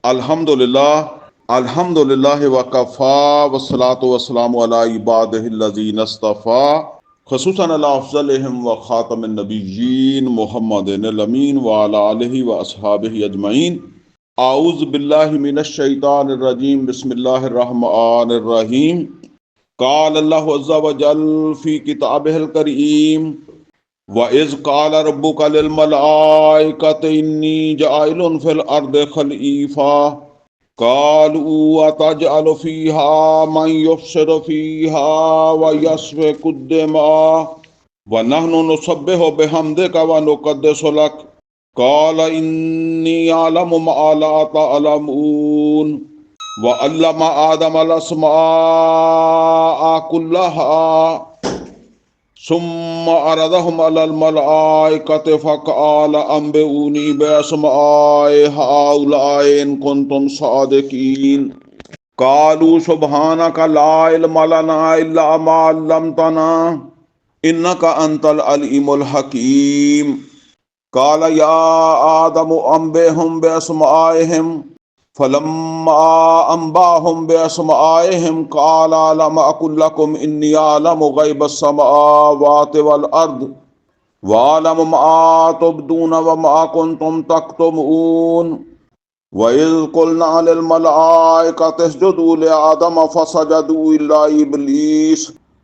الحمدللہ وکفا والصلاة والسلام علی عبادہ الذین اصطفا خصوصاً علی افضلہم وخاتم النبیین محمد الامین وعلی آلہ واصحابہ اجمعین. اعوذ باللہ من الشیطان الرجیم. بسم اللہ الرحمن الرحیم. قال اللہ عز وجل فی کتابہ الکریم وَإِذْ قَالَ رَبُّكَ لِلْمَلَائِكَةِ إِنِّي جَاعِلٌ فِي الْأَرْضِ خَلِيفَةً قَالُوا أَتَجْعَلُ فِيهَا مَن يُفْسِدُ فِيهَا وَيَسْفِكُ الدِّمَاءَ وَنَحْنُ نُسَبِّحُ بِحَمْدِكَ وَنُقَدِّسُ لَكَ قَالَ إِنِّي أَعْلَمُ مَا لَا تَعْلَمُونَ وَعَلَّمَ آدَمَ الْأَسْمَاءَ كُلَّهَا ثم عرضهم على الملائكة فقال أنبئوني بأسماء هؤلاء إن كنتم صادقين قالوا سبحانك لا علم لنا إلا ما علمتنا إنك أنت العليم الحكيم. قال يا آدم أنبئهم بأسمائهم فلما أنبأهم بأسمائهم قال ألم أقل لكم إني أعلم غيب السماوات والأرض وأعلم ما تبدون وما كنتم تكتمون وإذ قلنا للملائكة اسجدوا لآدم فسجدوا إلا إبليس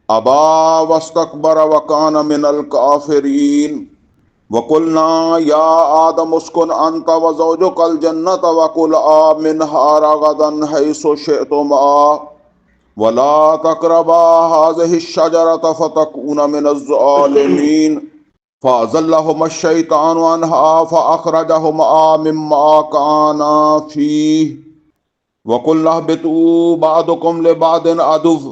أبى واستكبر وكان من الكافرين. وَقُلْنَا يَا آدَمُ اسْكُنْ أَنْتَ وَزَوْجُكَ الْجَنَّةَ وَكُلَا مِنْهَا رَغَدًا حَيْثُ شِئْتُمَا وَلَا تَقْرَبَا هَٰذِهِ الشَّجَرَةَ فَتَكُونَا مِنَ الظَّالِمِينَ. فَأَزَلَّهُمَا الشَّيْطَانُ عَنْهَا فَأَخْرَجَهُمَا مِمَّا كَانَا فِيهِ وَقُلْنَا اهْبِطُوا بَعْضُكُمْ لِبَعْضٍ عَدُوٌّ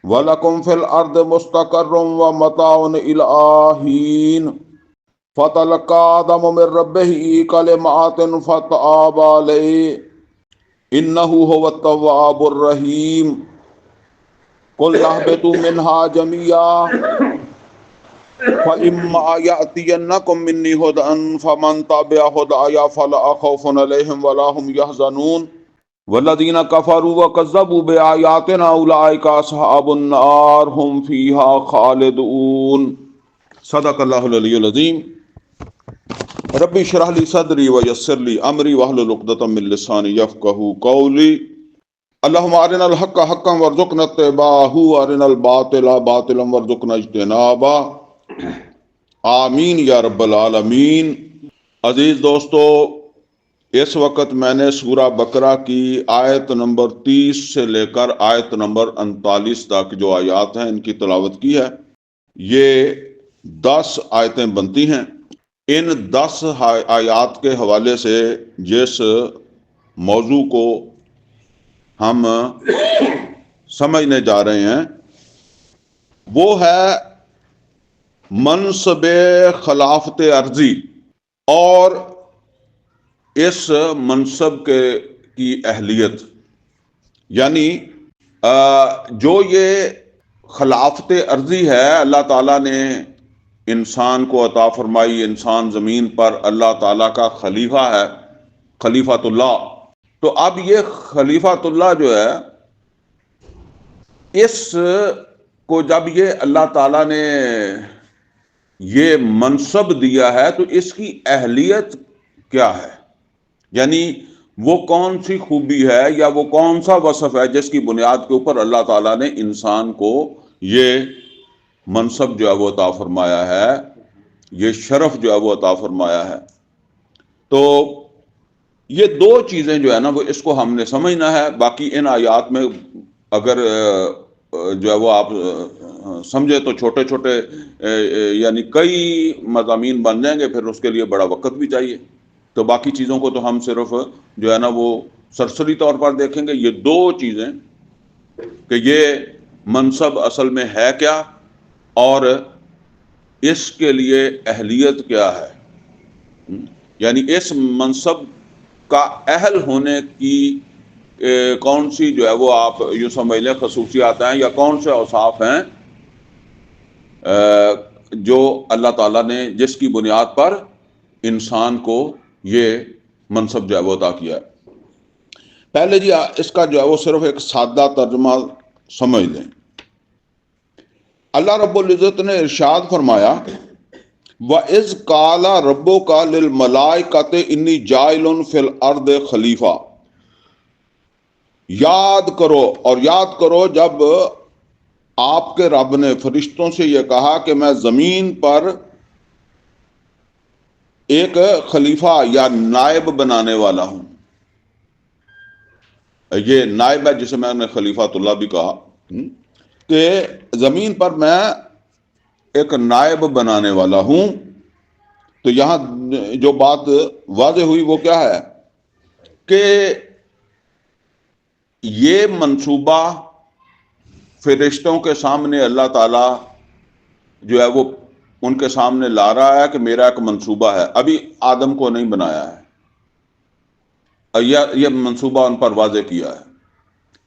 وَلَكُمْ فِي الْأَرْضِ مُسْتَقَرٌّ وَمَتَاعٌ إِلَىٰ حِينٍ. فَتَلَقَّىٰ آدَمُ مِن رَّبِّهِ كَلِمَاتٍ فَتَابَ عَلَيْهِ إِنَّهُ هُوَ التَّوَّابُ الرَّحِيمُ. قُلْنَا اهْبِطُوا مِنْهَا جَمِيعًا فَإِمَّا يَأْتِيَنَّكُم مِّنِّي هُدًى فَمَن تَبِعَ هُدَايَ فَلَا خَوْفٌ عَلَيْهِمْ وَلَا هُمْ يَحْزَنُونَ وَالَّذِينَ كَفَرُوا وَكَذَّبُوا بِآيَاتِنَا أُولَٰئِكَ أَصْحَابُ النَّارِ هُمْ فِيهَا خَالِدُونَ. صدق اللہ العلی العظیم. ربی اشرح لی صدری ویسر لی امری واحلل عقدۃ من لسانی یفقہوا قولی. اللہم ارنا الحق حقا وارزقنا اتباعہ وارنا الباطل باطلا وارزقنا اجتنابہ. آمین یا رب العالمین. عزیز دوستو، اس وقت میں نے سورہ بقرہ کی آیت نمبر 30 سے لے کر آیت نمبر 39 تک جو آیات ہیں ان کی تلاوت کی ہے. یہ 10 آیتیں بنتی ہیں. ان 10 آیات کے حوالے سے جس موضوع کو ہم سمجھنے جا رہے ہیں وہ ہے منصب خلافت عرضی اور اس منصب کی اہلیت. یعنی جو یہ خلافت عرضی ہے اللہ تعالیٰ نے انسان کو عطا فرمائی. انسان زمین پر اللہ تعالیٰ کا خلیفہ ہے، خلیفۃ اللہ. تو اب یہ خلیفۃ اللہ جو ہے اس کو جب یہ اللہ تعالیٰ نے یہ منصب دیا ہے تو اس کی اہلیت کیا ہے، یعنی وہ کون سی خوبی ہے یا وہ کون سا وصف ہے جس کی بنیاد کے اوپر اللہ تعالیٰ نے انسان کو یہ منصب جو ہے وہ عطا فرمایا ہے، یہ شرف جو ہے وہ عطا فرمایا ہے. تو یہ 2 چیزیں جو ہے نا وہ اس کو ہم نے سمجھنا ہے. باقی ان آیات میں اگر جو ہے وہ آپ سمجھے تو چھوٹے چھوٹے یعنی کئی مضامین بن جائیں گے، پھر اس کے لیے بڑا وقت بھی چاہیے. تو باقی چیزوں کو تو ہم صرف جو ہے نا وہ سرسری طور پر دیکھیں گے. یہ 2 چیزیں کہ یہ منصب اصل میں ہے کیا اور اس کے لیے اہلیت کیا ہے، یعنی اس منصب کا اہل ہونے کی کون سی جو ہے وہ آپ یوں سمجھ لیں خصوصیات ہیں یا کون سے اوصاف ہیں جو اللہ تعالیٰ نے جس کی بنیاد پر انسان کو یہ منصب جو ہے وہ عطا کیا ہے. پہلے جی اس کا جو ہے وہ صرف ایک سادہ ترجمہ سمجھ لیں. اللہ رب العزت نے ارشاد فرمایا وَإِذْ قَالَ رَبُّكَ لِلْمَلَائِكَةِ إِنِّي جَاعِلٌ فِي الْأَرْضِ خلیفہ. یاد کرو جب آپ کے رب نے فرشتوں سے یہ کہا کہ میں زمین پر ایک خلیفہ یا نائب بنانے والا ہوں. یہ نائب ہے جسے میں نے خلیفۃ اللہ بھی کہا کہ زمین پر میں ایک نائب بنانے والا ہوں. تو یہاں جو بات واضح ہوئی وہ کیا ہے کہ یہ منصوبہ فرشتوں کے سامنے اللہ تعالی جو ہے وہ ان کے سامنے لا رہا ہے کہ میرا ایک منصوبہ ہے. ابھی آدم کو نہیں بنایا ہے، یہ منصوبہ ان پر واضح کیا ہے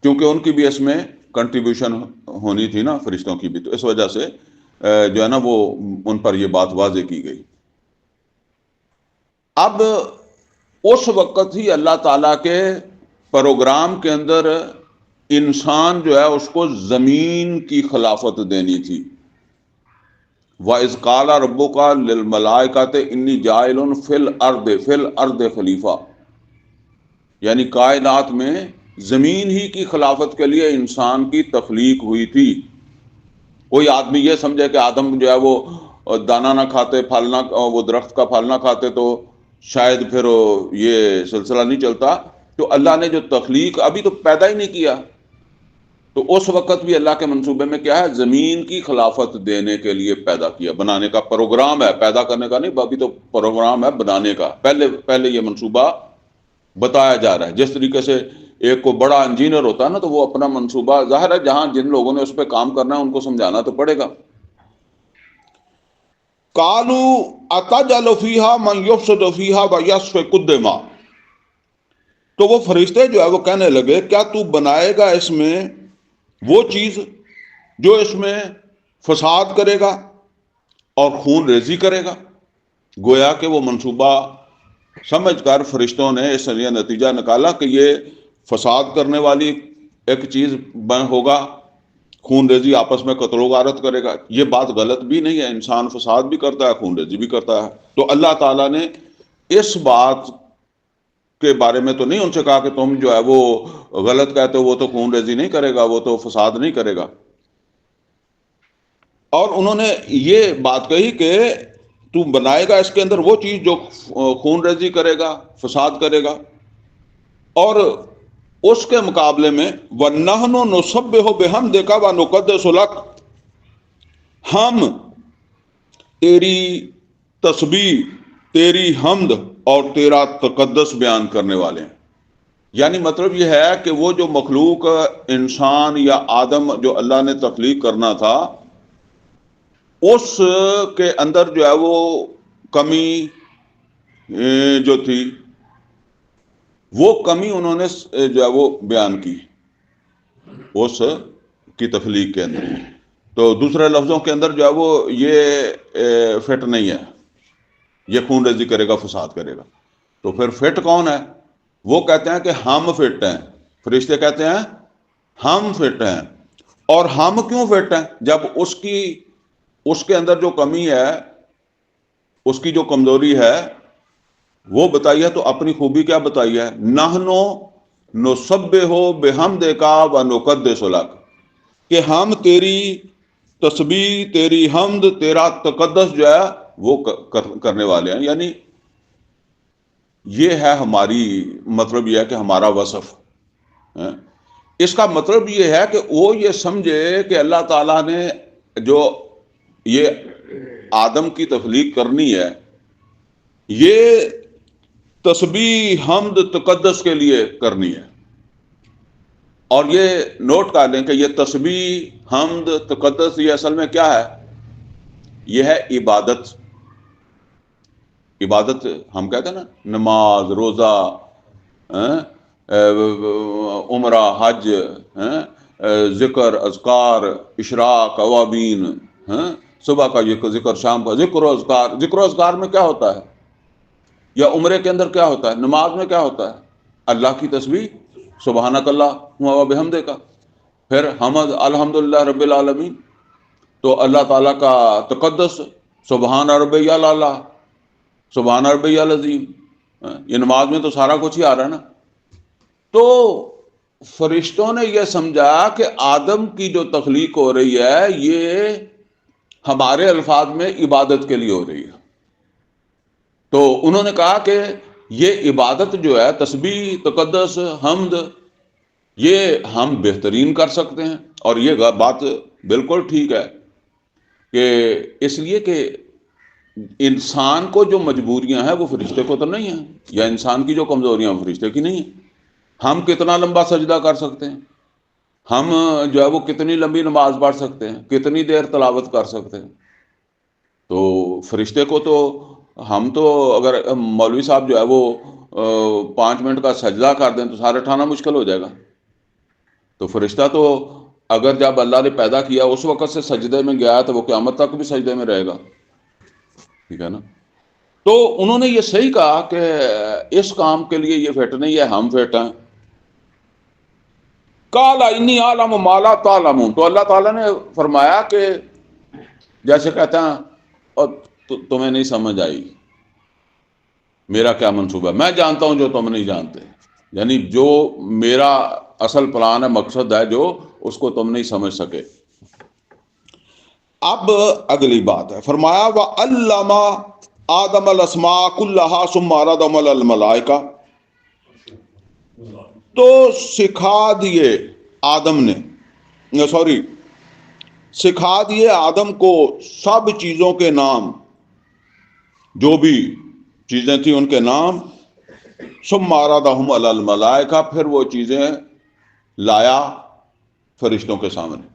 کیونکہ ان کی بھی اس میں کنٹریبیوشن ہونی تھی نا، فرشتوں کی بھی. تو اس وجہ سے جو ہے نا وہ ان پر یہ بات واضح کی گئی. اب اس وقت ہی اللہ تعالیٰ کے پروگرام کے اندر انسان جو ہے اس کو زمین کی خلافت دینی تھی. وَإِذْ قَالَ رَبُّكَ لِلْمَلَائِكَةِ إِنِّي جَاعِلٌ فِي الْأَرْضِ خلیفہ، یعنی کائنات میں زمین ہی کی خلافت کے لیے انسان کی تخلیق ہوئی تھی. کوئی آدمی یہ سمجھے کہ آدم جو ہے وہ دانا نہ کھاتے، پھل نہ، وہ درخت کا پھل نہ کھاتے تو شاید پھر یہ سلسلہ نہیں چلتا. تو اللہ نے جو تخلیق ابھی تو پیدا ہی نہیں کیا، تو اس وقت بھی اللہ کے منصوبے میں کیا ہے، زمین کی خلافت دینے کے لیے پیدا کیا. بنانے کا پروگرام ہے، پیدا کرنے کا نہیں. ابھی تو پروگرام ہے بنانے کا. پہلے یہ منصوبہ بتایا جا رہا ہے. جس طریقے سے ایک کو بڑا انجینئر ہوتا ہے نا، تو وہ اپنا منصوبہ، ظاہر ہے جہاں جن لوگوں نے اس پہ کام کرنا ہے ان کو سمجھانا تو پڑے گا. قَالُوا أَتَجْعَلُ فِيهَا مَن يُفْسِدُ فِيهَا وَيَسْفِكُ الدِّمَاءَ. تو وہ فرشتے جو ہے وہ کہنے لگے کیا تو بنائے گا اس میں وہ چیز جو اس میں فساد کرے گا اور خون ریزی کرے گا. گویا کہ وہ منصوبہ سمجھ کر فرشتوں نے اس لیے نتیجہ نکالا کہ یہ فساد کرنے والی ایک چیز ہوگا، خون ریزی، آپس میں قتل و غارت کرے گا. یہ بات غلط بھی نہیں ہے، انسان فساد بھی کرتا ہے، خون ریزی بھی کرتا ہے. تو اللہ تعالیٰ نے اس بات کے بارے میں تو نہیں ان سے کہا کہ تم جو ہے وہ غلط کہتے ہو، وہ تو خون ریزی نہیں کرے گا، وہ تو فساد نہیں کرے گا. اور انہوں نے یہ بات کہی کہ تو بنائے گا اس کے اندر وہ چیز جو خون ریزی کرے گا، فساد کرے گا. اور اس کے مقابلے میں وَنَحْنُ نُسَبِّحُ بِحَمْدِكَ وَنُقَدِّسُ لَكَ، ہم تیری تسبیح، تیری حمد اور تیرا تقدس بیان کرنے والے ہیں. یعنی مطلب یہ ہے کہ وہ جو مخلوق انسان یا آدم جو اللہ نے تخلیق کرنا تھا، اس کے اندر جو ہے وہ کمی جو تھی، وہ کمی انہوں نے جو ہے وہ بیان کی اس کی تخلیق کے اندر. تو دوسرے لفظوں کے اندر جو ہے وہ یہ فٹ نہیں ہے، یہ خون ریزی کرے گا، فساد کرے گا. تو پھر فٹ کون ہے؟ وہ کہتے ہیں کہ ہم فٹ ہیں. فرشتے کہتے ہیں ہم فٹ ہیں. اور ہم کیوں فٹ ہیں؟ جب اس کے اندر جو کمی ہے، اس کی جو کمزوری ہے وہ بتائی ہے، تو اپنی خوبی کیا بتائی ہے؟ نحنو نسبحو بحمدک ونقدس لک، کہ ہم تیری تسبیح، تیری حمد، تیرا تقدس جو ہے وہ کرنے والے ہیں. یعنی یہ ہے ہماری، مطلب یہ ہے کہ ہمارا وصف. اس کا مطلب یہ ہے کہ وہ یہ سمجھے کہ اللہ تعالیٰ نے جو یہ آدم کی تخلیق کرنی ہے، یہ تسبیح، حمد، تقدس کے لیے کرنی ہے. اور یہ نوٹ کر لیں کہ یہ تسبیح، حمد، تقدس یہ اصل میں کیا ہے؟ یہ ہے عبادت. عبادت ہم کہتے ہیں نا، نماز، روزہ، عمرہ، حج، ذکر، اذکار، اشراق، اوابین، صبح کا ذکر، شام کا ذکر و اذکار. ذکر و اذکار میں کیا ہوتا ہے؟ یا عمرے کے اندر کیا ہوتا ہے؟ نماز میں کیا ہوتا ہے؟ اللہ کی تسبیح سبحانک اللہم و بحمدک، پھر حمد الحمدللہ رب العالمین، تو اللہ تعالیٰ کا تقدس سبحان ربی الاعلی، سبحان ربی العظیم، یہ نماز میں تو سارا کچھ ہی آ رہا ہے نا۔ تو فرشتوں نے یہ سمجھا کہ آدم کی جو تخلیق ہو رہی ہے یہ ہمارے الفاظ میں عبادت کے لیے ہو رہی ہے، تو انہوں نے کہا کہ یہ عبادت جو ہے، تسبیح، تقدس، حمد، یہ ہم بہترین کر سکتے ہیں۔ اور یہ بات بالکل ٹھیک ہے کہ اس لیے کہ انسان کو جو مجبوریاں ہیں وہ فرشتے کو تو نہیں ہیں، یا انسان کی جو کمزوریاں ہیں فرشتے کی نہیں ہیں۔ ہم کتنا لمبا سجدہ کر سکتے ہیں، ہم جو ہے وہ کتنی لمبی نماز پڑھ سکتے ہیں، کتنی دیر تلاوت کر سکتے ہیں، تو فرشتے کو تو ہم تو اگر مولوی صاحب جو ہے وہ 5 منٹ کا سجدہ کر دیں تو سارے اٹھانا مشکل ہو جائے گا۔ تو فرشتہ تو اگر جب اللہ نے پیدا کیا اس وقت سے سجدے میں گیا تو وہ قیامت تک بھی سجدے میں رہے گا، ٹھیک ہے نا۔ تو انہوں نے یہ صحیح کہا کہ اس کام کے لیے یہ فٹ نہیں ہے، ہم فٹ ہیں۔ قال انی اعلم ما لا تعلمون، تو اللہ تعالیٰ نے فرمایا کہ جیسے کہتے ہیں اور تمہیں نہیں سمجھ آئی میرا کیا منصوبہ ہے، میں جانتا ہوں جو تم نہیں جانتے، یعنی جو میرا اصل پلان ہے، مقصد ہے، جو اس کو تم نہیں سمجھ سکے۔ اب اگلی بات ہے، فرمایا وَعَلَّمَ آدم الاسماء كلها ثم عرضهم على الملائکہ، تو سکھا دیے آدم نے، سکھا دیے آدم کو سب چیزوں کے نام، جو بھی چیزیں تھیں ان کے نام، ثم عرضهم على الملائکہ، پھر وہ چیزیں لایا فرشتوں کے سامنے۔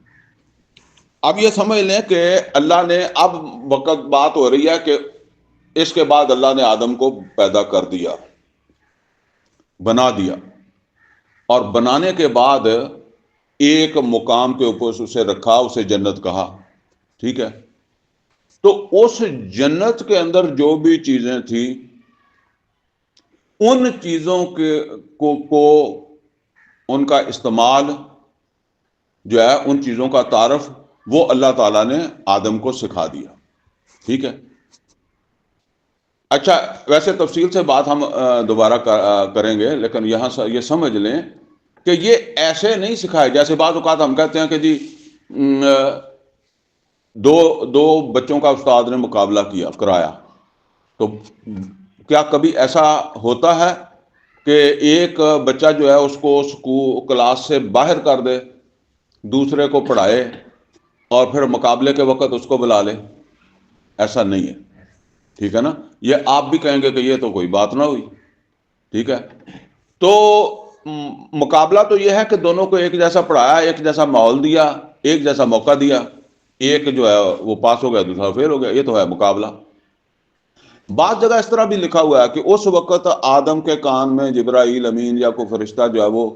اب یہ سمجھ لیں کہ اللہ نے، اب وقت بات ہو رہی ہے کہ اس کے بعد اللہ نے آدم کو پیدا کر دیا، بنا دیا، اور بنانے کے بعد ایک مقام کے اوپر اسے رکھا، اسے جنت کہا، ٹھیک ہے۔ تو اس جنت کے اندر جو بھی چیزیں تھیں ان چیزوں کو ان کا استعمال جو ہے، ان چیزوں کا تعارف، وہ اللہ تعالیٰ نے آدم کو سکھا دیا، ٹھیک ہے۔ اچھا، ویسے تفصیل سے بات ہم دوبارہ کریں گے، لیکن یہاں یہ سمجھ لیں کہ یہ ایسے نہیں سکھائے جیسے بعض اوقات ہم کہتے ہیں کہ جی دو بچوں کا استاد نے مقابلہ کرایا، تو کیا کبھی ایسا ہوتا ہے کہ ایک بچہ جو ہے اس کو کلاس سے باہر کر دے، دوسرے کو پڑھائے اور پھر مقابلے کے وقت اس کو بلا لے؟ ایسا نہیں ہے، ٹھیک ہے نا۔ یہ آپ بھی کہیں گے کہ یہ تو کوئی بات نہ ہوئی، ٹھیک ہے۔ تو مقابلہ تو یہ ہے کہ دونوں کو ایک جیسا پڑھایا، ایک جیسا ماحول دیا، ایک جیسا موقع دیا، ایک جو ہے وہ پاس ہو گیا، دوسرا فیل ہو گیا، یہ تو ہے مقابلہ۔ بعض جگہ اس طرح بھی لکھا ہوا ہے کہ اس وقت آدم کے کان میں جبرائیل امین یا کوئی فرشتہ جو ہے وہ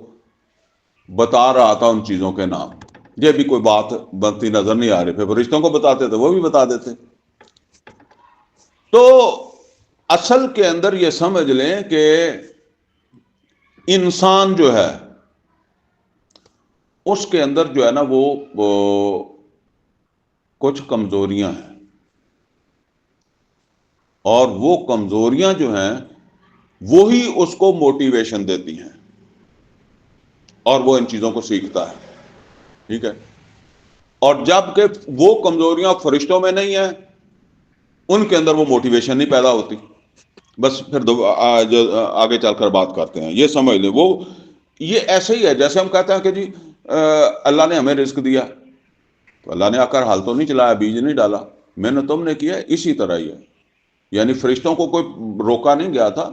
بتا رہا تھا ان چیزوں کے نام۔ یہ بھی کوئی بات بنتی نظر نہیں آ رہی، پھر فرشتوں کو بتاتے تھے، وہ بھی بتا دیتے۔ تو اصل کے اندر یہ سمجھ لیں کہ انسان جو ہے اس کے اندر جو ہے نا وہ کچھ کمزوریاں ہیں، اور وہ کمزوریاں جو ہیں وہی اس کو موٹیویشن دیتی ہیں، اور وہ ان چیزوں کو سیکھتا ہے، ٹھیک ہے۔ اور جب کہ وہ کمزوریاں فرشتوں میں نہیں ہیں، ان کے اندر وہ موٹیویشن نہیں پیدا ہوتی۔ بس پھر آگے چل کر بات کرتے ہیں، یہ سمجھ لیں۔ وہ یہ ایسے ہی ہے جیسے ہم کہتے ہیں کہ جی اللہ نے ہمیں رزق دیا، تو اللہ نے آ کر حال تو نہیں چلایا، بیج نہیں ڈالا، محنت تم نے کیا ہے۔ اسی طرح ہی ہے، یعنی فرشتوں کو کوئی روکا نہیں گیا تھا،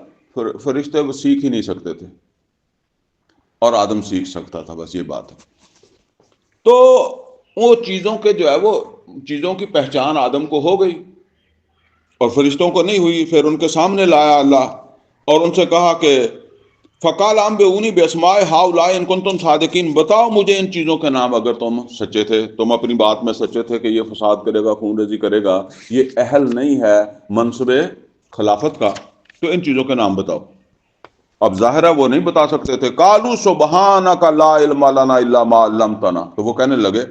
فرشتے وہ سیکھ ہی نہیں سکتے تھے، اور آدم سیکھ سکتا تھا، بس یہ بات ہے۔ تو وہ چیزوں کے جو ہے وہ چیزوں کی پہچان آدم کو ہو گئی اور فرشتوں کو نہیں ہوئی۔ پھر ان کے سامنے لایا اللہ اور ان سے کہا کہ فَقَالَ أَنبِئُونِي بِأَسْمَاءِ هَؤُلَاءِ إِن كُنتُمْ صَادِقِينَ، بتاؤ مجھے ان چیزوں کے نام اگر تم سچے تھے، تم اپنی بات میں سچے تھے کہ یہ فساد کرے گا، خون ریزی کرے گا، یہ اہل نہیں ہے منصب خلافت کا، تو ان چیزوں کے نام بتاؤ۔ اب ظاہر ہے وہ نہیں بتا سکتے تھے. قالوا سبحانک لا علم لنا الا ما علمتنا, تو وہ کہنے لگے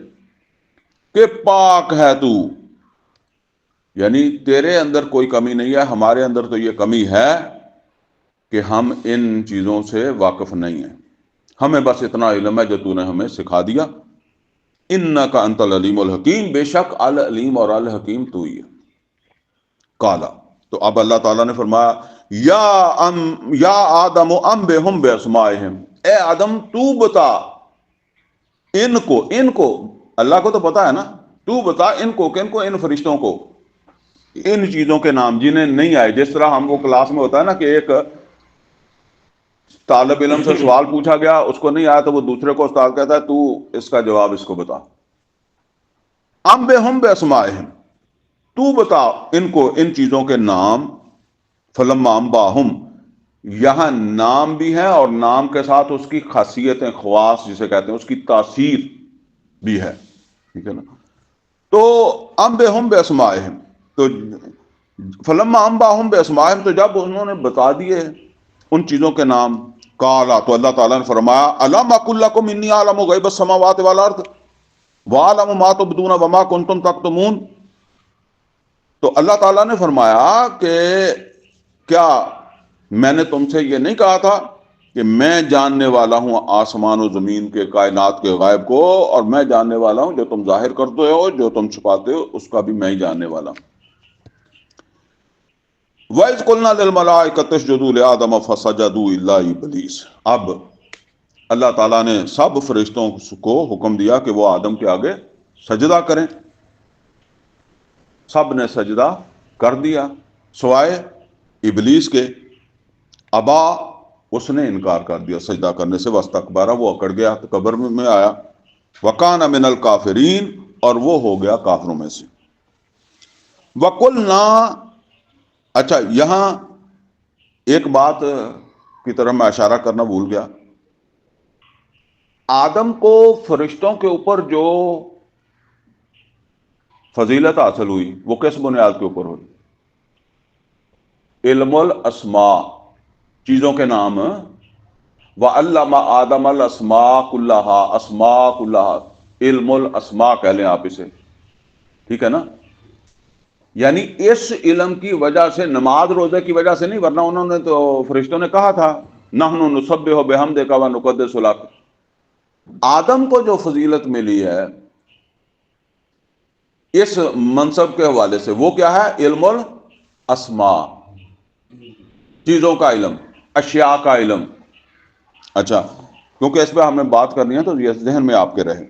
کہ پاک ہے تو, یعنی تیرے اندر کوئی کمی نہیں ہے, ہمارے اندر تو یہ کمی ہے کہ ہم ان چیزوں سے واقف نہیں ہیں, ہمیں بس اتنا علم ہے جو تو نے ہمیں سکھا دیا. انک انت العلیم الحکیم, بے شک العلیم اور الحکیم تو ہی ہے. کالا, تو اب اللہ تعالیٰ نے فرمایا یا آدم انبئہم باسمائہم, اے آدم تو بتا ان کو اللہ کو تو پتا ہے نا, تو بتا ان کو, کن کو, ان فرشتوں کو, ان چیزوں کے نام جنہیں نہیں آئے. جس طرح ہم وہ کلاس میں ہوتا ہے نا کہ ایک طالب علم سے سوال پوچھا گیا, اس کو نہیں آیا تو وہ دوسرے کو استاد کہتا ہے تو اس کا جواب اس کو بتا. انبئہم باسمائہم, تو بتا ان کو ان چیزوں کے نام. فلما انباہم, یہاں نام بھی ہے اور نام کے ساتھ اس کی خاصیتیں, خواص جسے کہتے ہیں, اس کی تاثیر بھی ہے, ٹھیک ہے نا. تو انبئہم باسمائہم, تو فلما انباہم باسمائہم, تو جب انہوں نے بتا دیے ان چیزوں کے نام. قالا, تو اللہ تعالیٰ نے فرمایا الم اقل لکم انی اعلم غیب السماوات والارض واعلم ما تبدون وما کنتم تکتمون. تو اللہ تعالیٰ نے فرمایا کہ کیا میں نے تم سے یہ نہیں کہا تھا کہ میں جاننے والا ہوں آسمان و زمین کے, کائنات کے غیب کو, اور میں جاننے والا ہوں جو تم ظاہر کرتے ہو, جو تم چھپاتے ہو, اس کا بھی میں ہی جاننے والا ہوں. وَإِذْ قُلْنَا لِلْمَلَائِكَةِ اسْجُدُوا لِآدَمَ فَسَجَدُوا إِلَّا إِبْلِيسَ. اب اللہ تعالیٰ نے سب فرشتوں کو حکم دیا کہ وہ آدم کے آگے سجدہ کریں. سب نے سجدہ کر دیا سوائے ابلیس کے. ابا, اس نے انکار کر دیا سجدہ کرنے سے. واستکبر, وہ اکڑ گیا, تکبر میں آیا. وکان من الکافرین, اور وہ ہو گیا کافروں میں سے. وقلنا, اچھا یہاں ایک بات کی طرف میں اشارہ کرنا بھول گیا. آدم کو فرشتوں کے اوپر جو فضیلت حاصل ہوئی وہ کس بنیاد کے اوپر ہوئی؟ علم الاسماء, چیزوں کے نام. وعلم آدم الاسماء کلہا, اسماء کلہا, علم الاسماء کہہ لیں آپ اسے, ٹھیک ہے نا. یعنی اس علم کی وجہ سے, نماز روزے کی وجہ سے نہیں, ورنہ انہوں نے تو فرشتوں نے کہا تھا نحن نسبح بحمدک ونقدس لک. آدم کو جو فضیلت ملی ہے اس منصب کے حوالے سے وہ کیا ہے؟ علم الاسماء, چیزوں کا علم, اشیاء کا علم. اچھا, کیونکہ اس پہ ہمیں بات کرنی ہے تو یہ ذہن میں آپ کے رہے.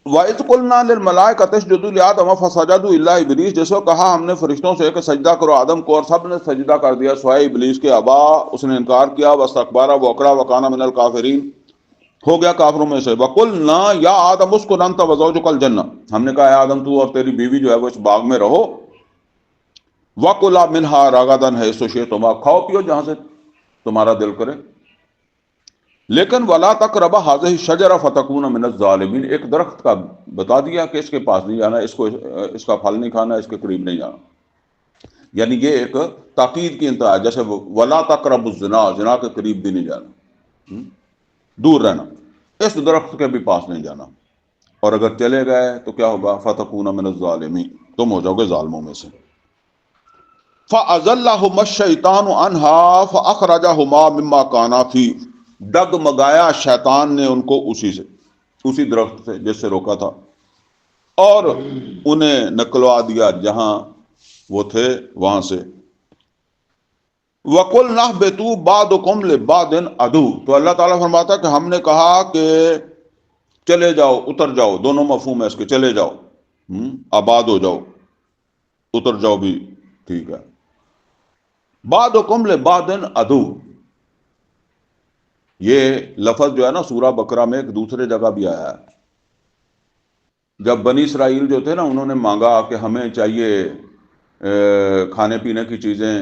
وَإِذْ قُلْنَا لِلْمَلَائِكَةِ اسْجُدُوا لِآدَمَ فَسَجَدُوا إِلَّا إِبْلِيسَ, جس کو کہا ہم نے فرشتوں سے کہ سجدہ کرو آدم کو, اور سب نے سجدہ کر دیا سوائے ابلیس کے. ابا, اس نے انکار کیا. واستکبر, وہ اکڑا. وکان من الکافرین, ہو گیا کافروں میں سے. وقلنا یا آدم اسکن انت وزوجک الجنہ, ہم نے کہا ہے آدم تو اور تیری بیوی جو ہے وہ اس باغ میں رہو. وکلا منہا رغدا حیث شئتما, کھاؤ پیو جہاں سے تمہارا دل کرے. لیکن ولا تقربا هذه الشجرة فتكونا من الظالمین, ایک درخت کا بتا دیا کہ اس کے پاس نہیں جانا, اس کا پھل نہیں کھانا, اس کے قریب نہیں جانا. یعنی یہ ایک تاکید کی انتہا ہے, جیسے ولا تقربوا الزنا, زنا کے قریب بھی نہیں جانا, دور رہنا, اس درخت کے بھی پاس نہیں جانا. اور اگر چلے گئے تو کیا ہوگا؟ فتکون من الظالمین, تم ہو جاؤ گے ظالموں میں سے. فَأَزَلَّهُمَا الشَّيْطَانُ عَنْهَا فَأَخْرَجَهُمَا مِمَّا كَانَا فِيهِ, ڈگمگایا شیطان نے ان کو اسی درخت سے جس سے روکا تھا, اور انہیں نکلوا دیا جہاں وہ تھے وہاں سے. وَقُلْنَا اهْبِطُوا بَعْضُكُمْ لِبَعْضٍ عَدُوٌّ, تو اللہ تعالیٰ فرماتا کہ ہم نے کہا کہ چلے جاؤ, اتر جاؤ, دونوں مفہوم ہے اس کے, چلے جاؤ, آباد ہو جاؤ, اتر جاؤ بھی ٹھیک ہے. بَعْضُكُمْ لِبَعْضٍ عَدُوٌّ, یہ لفظ جو ہے نا سورہ بقرہ میں ایک دوسرے جگہ بھی آیا ہے. جب بنی اسرائیل جو تھے نا, انہوں نے مانگا کہ ہمیں چاہیے کھانے پینے کی چیزیں,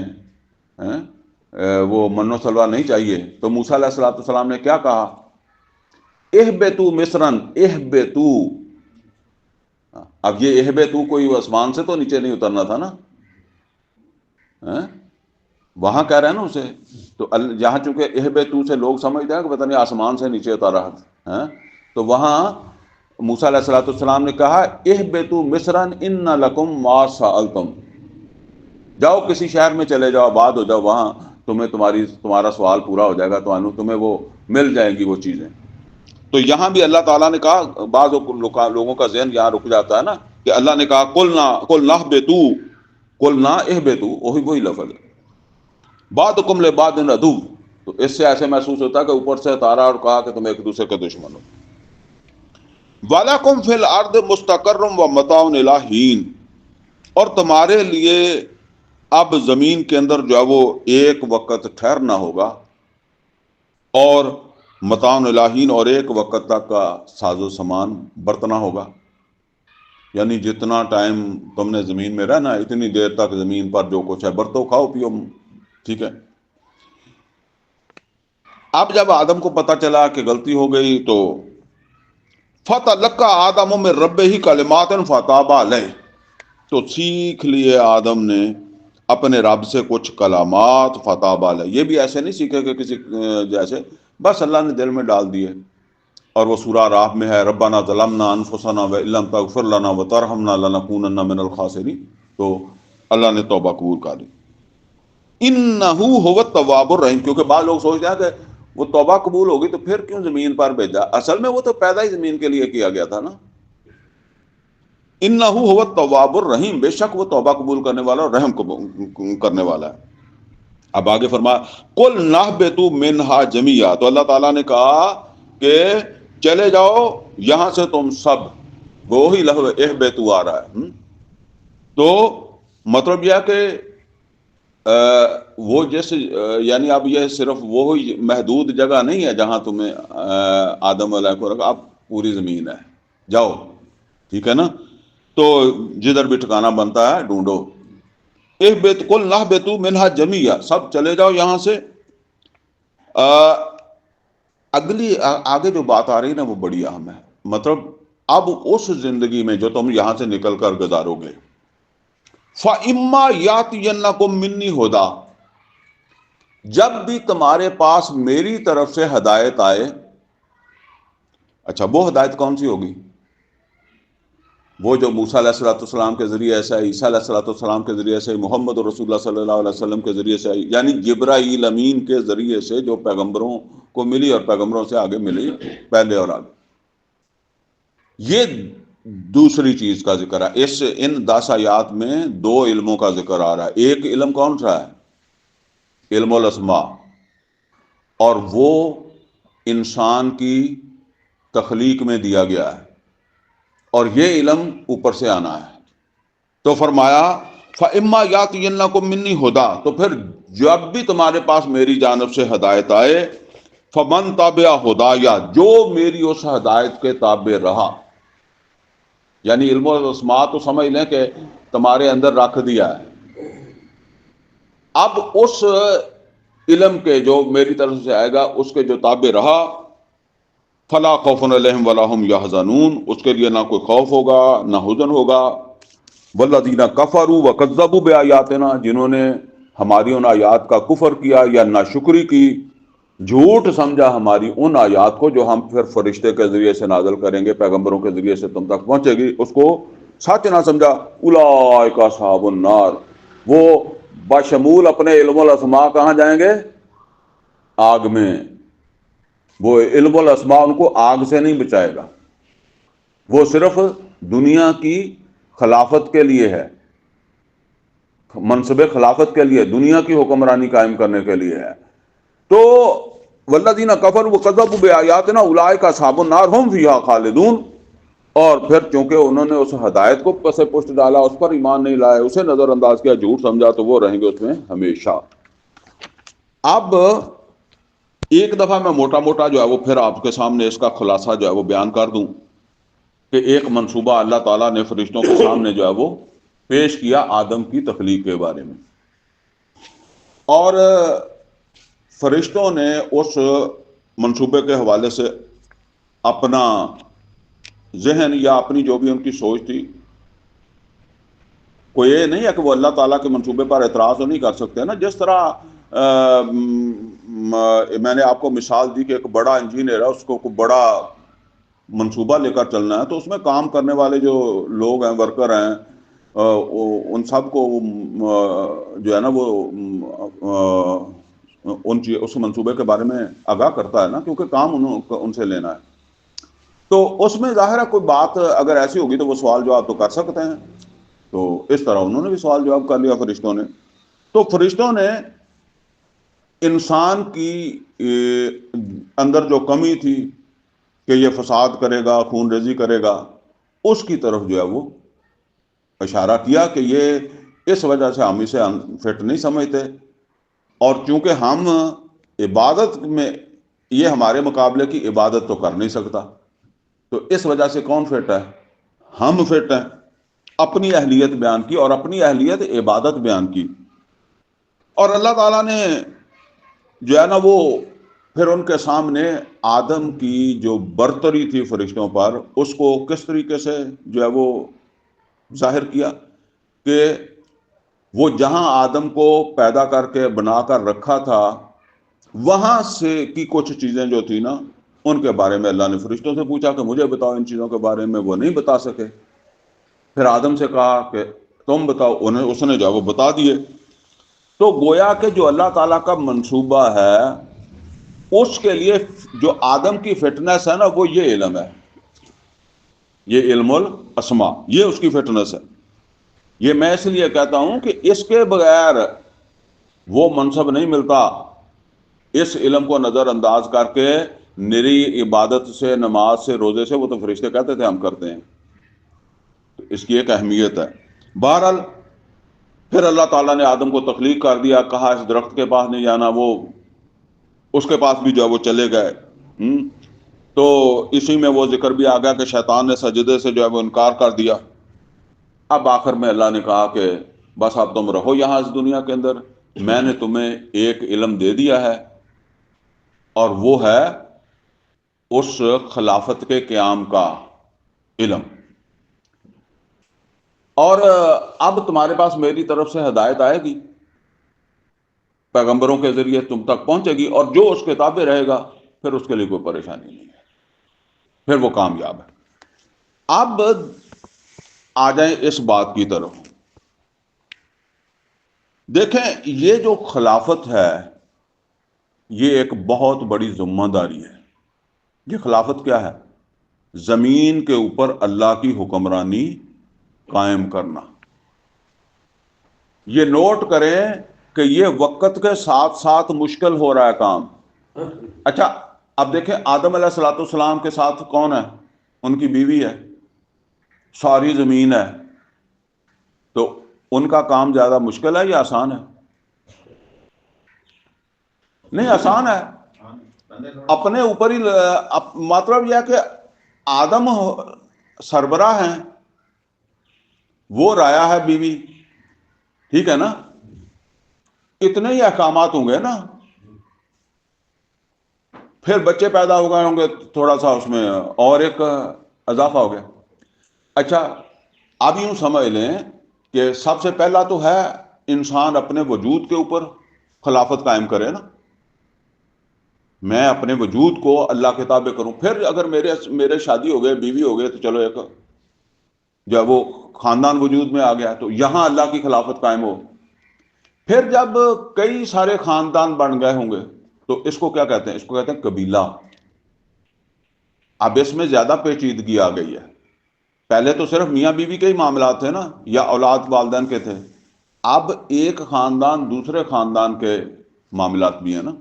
وہ من و سلوہ نہیں چاہیے, تو موسیٰ علیہ السلام نے کیا کہا؟ اہبطوا مصرن, اہبطوا. اب یہ اہبطوا کوئی آسمان سے تو نیچے نہیں اترنا تھا نا, وہاں کہہ رہے ہیں نا اسے، تو یہاں چونکہ اہبتو سے لوگ سمجھتے ہیں کہ پتہ نہیں آسمان سے نیچے اتارا ہے، تو وہاں موسیٰ علیہ الصلوۃ والسلام نے کہا اہبتوا مصرا ان لکم ما سألتم، جاؤ کسی شہر میں چلے جاؤ، آباد ہو جاؤ، وہاں تمہارا سوال پورا ہو جائے گا، تو تمہیں وہ مل جائیں گی وہ چیزیں۔ تو یہاں بھی اللہ تعالیٰ نے کہا، بعض لوگوں کا ذہن یہاں رک جاتا ہے نا کہ اللہ نے کہا قل نہبطوا، قل نہ اہبطوا، وہی لفظ ہے، بعضکم لبعض عدو، تو اس سے ایسے محسوس ہوتا ہے کہ اوپر سے اتارا اور کہا کہ تم ایک دوسرے کے دشمن ہو۔ وَلَكُمْ فِي الْأَرْضِ مُسْتَقَرٌّ وَمَتَاعٌ إِلَىٰ حِينٍ، اور تمہارے لیے اب زمین کے اندر جو ہے وہ ایک وقت ٹھہرنا ہوگا، اور متاع الی حین، اور ایک وقت تک کا ساز و سامان برتنا ہوگا، یعنی جتنا ٹائم تم نے زمین میں رہنا اتنی دیر تک زمین پر جو کچھ ہے برتو کھاؤ پیو، ٹھیک ہے۔ اب جب آدم کو پتہ چلا کہ غلطی ہو گئی تو فَتَلَقَّىٰ آدَمُ مِن رَبِّهِ كَلِمَاتٍ فَتَابَ عَلَيْهِ، تو سیکھ لیے آدم نے اپنے رب سے کچھ کلامات، فتاب علیہ، یہ بھی ایسے نہیں سیکھے کہ کسی جیسے بس اللہ نے دل میں ڈال دیے۔ اور وہ سورہ اعراف میں ہے ربنا ظلمنا انفسنا وان لم تغفر لنا وترحمنا لنکونن من الخاسرین، تو اللہ نے توبہ قبول کر لی۔ انہ هو التواب الرحیم، کیونکہ بعض لوگ سوچتے ہیں کہ وہ توبہ قبول ہوگی تو پھر کیوں زمین پر بھیجا، اصل میں وہ تو پیدا ہی زمین کے لیے کیا گیا تھا نا۔ انہ هو التواب الرحیم، بے شک وہ توبہ قبول کرنے والا اور رحم کرنے والا ہے۔ اب آگے فرمایا قل نہبطوا منہا جمیعا، تو اللہ تعالیٰ نے کہا کہ چلے جاؤ یہاں سے تم سب، وہی لفظ اہبطوا آ رہا ہے، تو مطلب یہ کہ وہ جیسے یعنی اب یہ صرف وہی محدود جگہ نہیں ہے جہاں تمہیں آدم علیہ کو رکھا، اب پوری زمین ہے، جاؤ، ٹھیک ہے نا، تو جدھر بھی ٹھکانہ بنتا ہے ڈھونڈو۔ قل نہبطوا منہا جمیعا، سب چلے جاؤ یہاں سے۔ اگلی آگے جو بات آ رہی ہے نا وہ بڑی اہم ہے، مطلب اب اس زندگی میں جو تم یہاں سے نکل کر گزارو گے، فَإِمَّا يَأْتِيَنَّكُم مِّنِّي هُدًى، جب بھی تمہارے پاس میری طرف سے ہدایت آئے۔ اچھا وہ ہدایت کون سی ہوگی؟ وہ جو موسیٰ علیہ الصلوۃ والسلام کے ذریعے سے آئی، عیسیٰ علیہ الصلوۃ والسلام کے ذریعے سے، محمد رسول اللہ صلی اللہ علیہ وسلم کے ذریعے سے آئی، یعنی جبرائیل امین کے ذریعے سے جو پیغمبروں کو ملی اور پیغمبروں سے آگے ملی، پہلے اور آگے۔ یہ دوسری چیز کا ذکر ہے، ان 10 آیات میں 2 علموں کا ذکر آ رہا ہے۔ ایک علم کون سا ہے؟ علم الاسماء، اور وہ انسان کی تخلیق میں دیا گیا ہے، اور یہ علم اوپر سے آنا ہے۔ تو فرمایا فَإِمَّا يَأْتِيَنَّكُم مِّنِّي هُدًى، تو پھر جب بھی تمہارے پاس میری جانب سے ہدایت آئے، فَمَن تَبِعَ هُدَايَ، جو میری اس ہدایت کے تابع رہا، یعنی علم الاسماء تو سمجھ لیں کہ تمہارے اندر رکھ دیا ہے، اب اس علم کے جو میری طرف سے آئے گا اس کے جو تابع رہا، فلا خوف علیہم ولا هم یحزنون، اس کے لیے نہ کوئی خوف ہوگا نہ حزن ہوگا۔ والذین کفروا وکذبوا بآیاتنا، جنہوں نے ہماری ان آیات کا کفر کیا یا ناشکری کی، جھوٹ سمجھا ہماری ان آیات کو جو ہم پھر فرشتے کے ذریعے سے نازل کریں گے، پیغمبروں کے ذریعے سے تم تک پہنچے گی، اس کو سچ نہ سمجھا، اولئک اصحاب النار، وہ بشمول اپنے علم الاسماء کہاں جائیں گے؟ آگ میں۔ وہ علم الاسماء ان کو آگ سے نہیں بچائے گا، وہ صرف دنیا کی خلافت کے لیے ہے، منصب خلافت کے لیے، دنیا کی حکمرانی قائم کرنے کے لیے ہے۔ تو والذین کفروا وکذبوا بآیاتنا اولئک اصحاب النار هم فیہا خالدون، اور پھر چونکہ انہوں نے اس ہدایت کو پس پشت ڈالا، اس پر ایمان نہیں لائے، اسے نظر انداز کیا، جھوٹ سمجھا، تو وہ رہیں گے اس میں ہمیشہ۔ اب ایک دفعہ میں موٹا موٹا جو ہے وہ پھر آپ کے سامنے اس کا خلاصہ جو ہے وہ بیان کر دوں کہ ایک منصوبہ اللہ تعالیٰ نے فرشتوں کے سامنے جو ہے وہ پیش کیا آدم کی تخلیق کے بارے میں، اور فرشتوں نے اس منصوبے کے حوالے سے اپنا ذہن یا اپنی جو بھی ان کی سوچ تھی کوئی یہ نہیں ہے کہ وہ اللہ تعالیٰ کے منصوبے پر اعتراض تو نہیں کر سکتے نا. جس طرح میں نے آپ کو مثال دی کہ ایک بڑا انجینئر ہے، اس کو کوئی بڑا منصوبہ لے کر چلنا ہے، تو اس میں کام کرنے والے جو لوگ ہیں، ورکر ہیں، ان سب کو جو ہے نا وہ اس منصوبے کے بارے میں آگاہ کرتا ہے نا، کیونکہ کام ان سے لینا ہے. تو اس میں ظاہر ہے کوئی بات اگر ایسی ہوگی تو وہ سوال جواب تو کر سکتے ہیں. تو اس طرح انہوں نے بھی سوال جواب کر لیا فرشتوں نے. تو فرشتوں نے انسان کی اندر جو کمی تھی کہ یہ فساد کرے گا، خون ریزی کرے گا، اس کی طرف جو ہے وہ اشارہ کیا کہ یہ اس وجہ سے ہم اسے فٹ نہیں سمجھتے، اور چونکہ ہم عبادت میں یہ ہمارے مقابلے کی عبادت تو کر نہیں سکتا، تو اس وجہ سے کون فٹ ہے؟ ہم فٹ ہیں. اپنی اہلیت بیان کی، اور اپنی اہلیت عبادت بیان کی. اور اللہ تعالیٰ نے جو ہے نا وہ پھر ان کے سامنے آدم کی جو برتری تھی فرشتوں پر، اس کو کس طریقے سے جو ہے وہ ظاہر کیا کہ وہ جہاں آدم کو پیدا کر کے بنا کر رکھا تھا، وہاں سے کی کچھ چیزیں جو تھی نا، ان کے بارے میں اللہ نے فرشتوں سے پوچھا کہ مجھے بتاؤ ان چیزوں کے بارے میں. وہ نہیں بتا سکے. پھر آدم سے کہا کہ تم بتاؤ، اس نے جو وہ بتا دیے. تو گویا کہ جو اللہ تعالیٰ کا منصوبہ ہے، اس کے لیے جو آدم کی فٹنس ہے نا، وہ یہ علم ہے، یہ علم الاسماء، یہ اس کی فٹنس ہے. یہ میں اس لیے کہتا ہوں کہ اس کے بغیر وہ منصب نہیں ملتا. اس علم کو نظر انداز کر کے نری عبادت سے، نماز سے، روزے سے، وہ تو فرشتے کہتے تھے ہم کرتے ہیں. تو اس کی ایک اہمیت ہے. بہرحال پھر اللہ تعالیٰ نے آدم کو تخلیق کر دیا، کہا اس درخت کے پاس نہیں جانا. وہ اس کے پاس بھی جو ہے وہ چلے گئے. تو اسی میں وہ ذکر بھی آ گیا کہ شیطان نے سجدے سے جو ہے وہ انکار کر دیا. اب آخر میں اللہ نے کہا کہ بس اب تم رہو یہاں اس دنیا کے اندر، میں نے تمہیں ایک علم دے دیا ہے، اور وہ ہے اس خلافت کے قیام کا علم. اور اب تمہارے پاس میری طرف سے ہدایت آئے گی، پیغمبروں کے ذریعے تم تک پہنچے گی، اور جو اس کے تابع رہے گا پھر اس کے لیے کوئی پریشانی نہیں ہے، پھر وہ کامیاب ہے. اب آ جائیں اس بات کی طرف. دیکھیں، یہ جو خلافت ہے یہ ایک بہت بڑی ذمہ داری ہے. یہ خلافت کیا ہے؟ زمین کے اوپر اللہ کی حکمرانی قائم کرنا. یہ نوٹ کریں کہ یہ وقت کے ساتھ ساتھ مشکل ہو رہا ہے کام. اچھا اب دیکھیں، آدم علیہ الصلوۃ والسلام کے ساتھ کون ہے؟ ان کی بیوی ہے، ساری زمین ہے. تو ان کا کام زیادہ مشکل ہے یا آسان ہے؟ نہیں، آسان ہے. اپنے اوپر ہی مطلب یہ کہ آدم سربراہ ہیں، وہ رایا ہے بیوی، ٹھیک ہے نا؟ اتنے ہی احکامات ہوں گے نا. پھر بچے پیدا ہو گئے ہوں گے، تھوڑا سا اس میں اور ایک اضافہ ہو گیا. اچھا اب یوں سمجھ لیں کہ سب سے پہلا تو ہے انسان اپنے وجود کے اوپر خلافت قائم کرے نا. میں اپنے وجود کو اللہ کے تابع کروں. پھر اگر میرے شادی ہو گئے، بیوی ہو گئے، تو چلو ایک جب وہ خاندان وجود میں آ گیا، تو یہاں اللہ کی خلافت قائم ہو. پھر جب کئی سارے خاندان بن گئے ہوں گے تو اس کو کیا کہتے ہیں؟ اس کو کہتے ہیں قبیلہ. اب اس میں زیادہ پیچیدگی آ گئی ہے. پہلے تو صرف میاں بیوی کے ہی معاملات تھے نا، یا اولاد والدین کے تھے. اب ایک خاندان دوسرے خاندان کے معاملات بھی ہیں نا.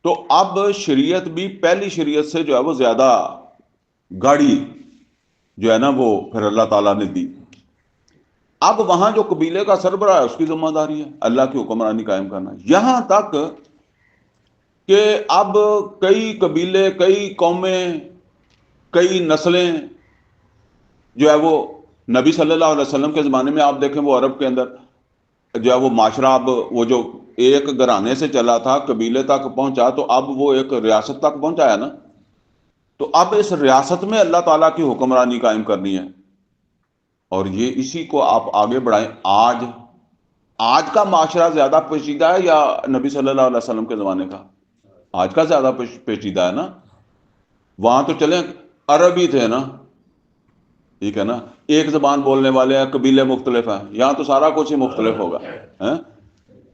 تو اب شریعت بھی پہلی شریعت سے جو ہے وہ زیادہ گاڑی جو ہے نا وہ پھر اللہ تعالیٰ نے دی. اب وہاں جو قبیلے کا سربراہ ہے اس کی ذمہ داری ہے اللہ کی حکمرانی قائم کرنا. یہاں تک کہ اب کئی قبیلے، کئی قومیں، کئی نسلیں جو ہے وہ نبی صلی اللہ علیہ وسلم کے زمانے میں آپ دیکھیں، وہ عرب کے اندر جو ہے وہ معاشرہ اب وہ جو ایک گھرانے سے چلا تھا قبیلے تک پہنچا، تو اب وہ ایک ریاست تک پہنچا ہے نا. تو اب اس ریاست میں اللہ تعالیٰ کی حکمرانی قائم کرنی ہے. اور یہ اسی کو آپ آگے بڑھائیں. آج کا معاشرہ زیادہ پیچیدہ ہے یا نبی صلی اللہ علیہ وسلم کے زمانے کا؟ آج کا زیادہ پیچیدہ ہے نا. وہاں تو چلیں عرب ہی تھے نا، ٹھیک ہے نا، ایک زبان بولنے والے ہیں، قبیلے مختلف ہیں. یہاں تو سارا کچھ ہی مختلف ہوگا.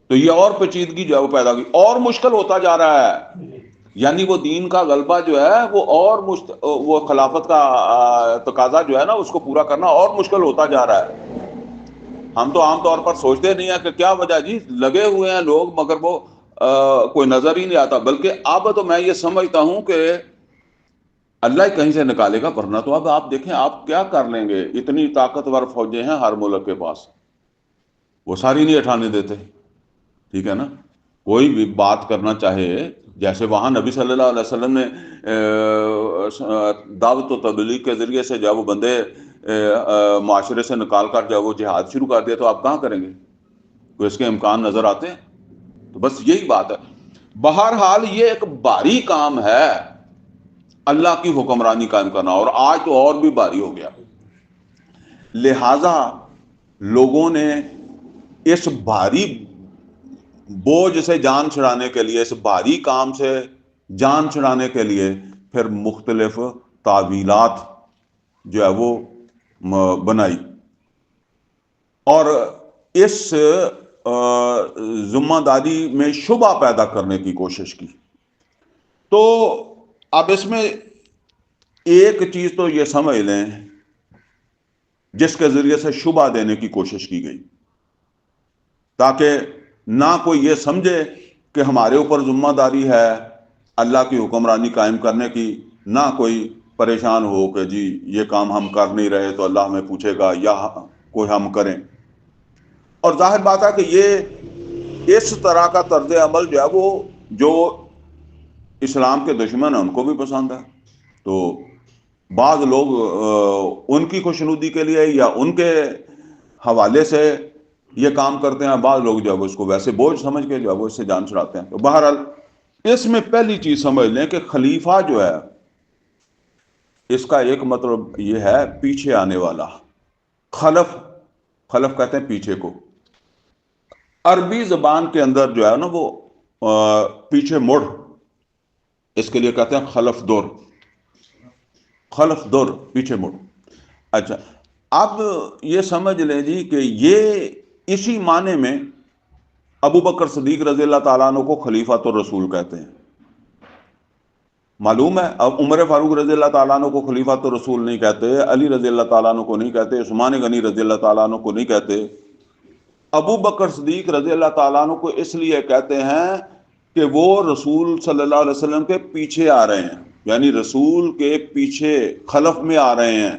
تو یہ اور پیچیدگی جو ہے وہ پیدا ہوگی، اور مشکل ہوتا جا رہا ہے. یعنی وہ دین کا غلبہ جو ہے وہ وہ خلافت کا تقاضا جو ہے نا، اس کو پورا کرنا اور مشکل ہوتا جا رہا ہے. ہم تو عام طور پر سوچتے نہیں ہیں کہ کیا وجہ جی، لگے ہوئے ہیں لوگ مگر وہ کوئی نظر ہی نہیں آتا. بلکہ اب تو میں یہ سمجھتا ہوں کہ اللہ ہی کہیں سے نکالے گا. ورنہ تو اب آپ دیکھیں آپ کیا کر لیں گے. اتنی طاقتور فوجیں ہیں ہر ملک کے پاس، وہ ساری نہیں اٹھانے دیتے. ٹھیک ہے نا. کوئی بھی بات کرنا چاہے، جیسے وہاں نبی صلی اللہ علیہ وسلم نے دعوت و تبلیغ کے ذریعے سے جب وہ بندے معاشرے سے نکال کر جب وہ جہاد شروع کر دیا، تو آپ کہاں کریں گے؟ کوئی اس کے امکان نظر آتے ہیں؟ تو بس یہی بات ہے. بہرحال یہ ایک بھاری کام ہے اللہ کی حکمرانی قائم کرنا، اور آج تو اور بھی بھاری ہو گیا. لہذا لوگوں نے اس بھاری بوجھ سے جان چھڑانے کے لیے، اس بھاری کام سے جان چھڑانے کے لیے پھر مختلف تعویلات جو ہے وہ بنائی، اور اس ذمہ داری میں شبہ پیدا کرنے کی کوشش کی. تو اب اس میں ایک چیز تو یہ سمجھ لیں جس کے ذریعے سے شبہ دینے کی کوشش کی گئی، تاکہ نہ کوئی یہ سمجھے کہ ہمارے اوپر ذمہ داری ہے اللہ کی حکمرانی قائم کرنے کی، نہ کوئی پریشان ہو کہ جی یہ کام ہم کر نہیں رہے تو اللہ ہمیں پوچھے گا، یا کوئی ہم کریں. اور ظاہر بات ہے کہ یہ اس طرح کا طرز عمل جو ہے وہ جو اسلام کے دشمن ہیں ان کو بھی پسند ہے. تو بعض لوگ ان کی خوشنودی کے لیے یا ان کے حوالے سے یہ کام کرتے ہیں، بعض لوگ جو ہے اس کو ویسے بوجھ سمجھ کے جو ہے وہ اس سے جان چھڑاتے ہیں. تو بہرحال اس میں پہلی چیز سمجھ لیں کہ خلیفہ جو ہے اس کا ایک مطلب یہ ہے پیچھے آنے والا. خلف کہتے ہیں پیچھے کو. عربی زبان کے اندر جو ہے نا وہ پیچھے مڑ، اس کے لیے کہتے ہیں خلف دور. خلف دور، پیچھے مڑ. اچھا، اب یہ سمجھ لیں جی کہ یہ اسی معنی میں ابو بکر صدیق رضی اللہ تعالیٰ عنہ کو خلیفۃ الرسول کہتے ہیں. معلوم ہے، اب عمر فاروق رضی اللہ تعالیٰ عنہ کو خلیفۃ الرسول نہیں کہتے، علی رضی اللہ تعالیٰ عنہ کو نہیں کہتے، عثمان غنی رضی اللہ تعالیٰ عنہ کو نہیں کہتے. ابو بکر صدیق رضی اللہ تعالیٰ عنہ کو اس لیے کہتے ہیں کہ وہ رسول صلی اللہ علیہ وسلم کے پیچھے آ رہے ہیں، یعنی رسول کے پیچھے خلف میں آ رہے ہیں.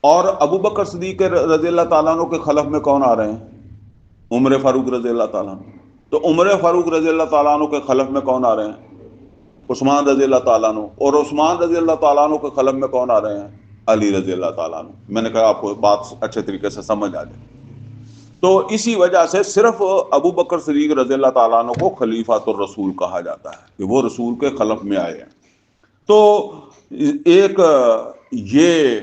اور ابو بکر صدیق رضی اللہ تعالیٰ عنہ کے خلف میں کون آ رہے ہیں؟ عمر فاروق رضی اللہ تعالیٰ عنہ. تو عمر فاروق رضی اللہ تعالیٰ عنہ کے خلف میں کون آ رہے ہیں؟ عثمان رضی اللہ تعالیٰ عنہ. اور عثمان رضی اللہ تعالیٰ عنہ کے خلف میں کون آ رہے ہیں؟ علی رضی اللہ تعالیٰ عنہ. میں نے کہا آپ کو بات اچھے طریقے سے سمجھ آ جائے. تو اسی وجہ سے صرف ابو بکر صدیق رضی اللہ تعالیٰ عنہ کو خلیفۃ الرسول کہا جاتا ہے کہ وہ رسول کے خلف میں آئے ہیں. تو ایک یہ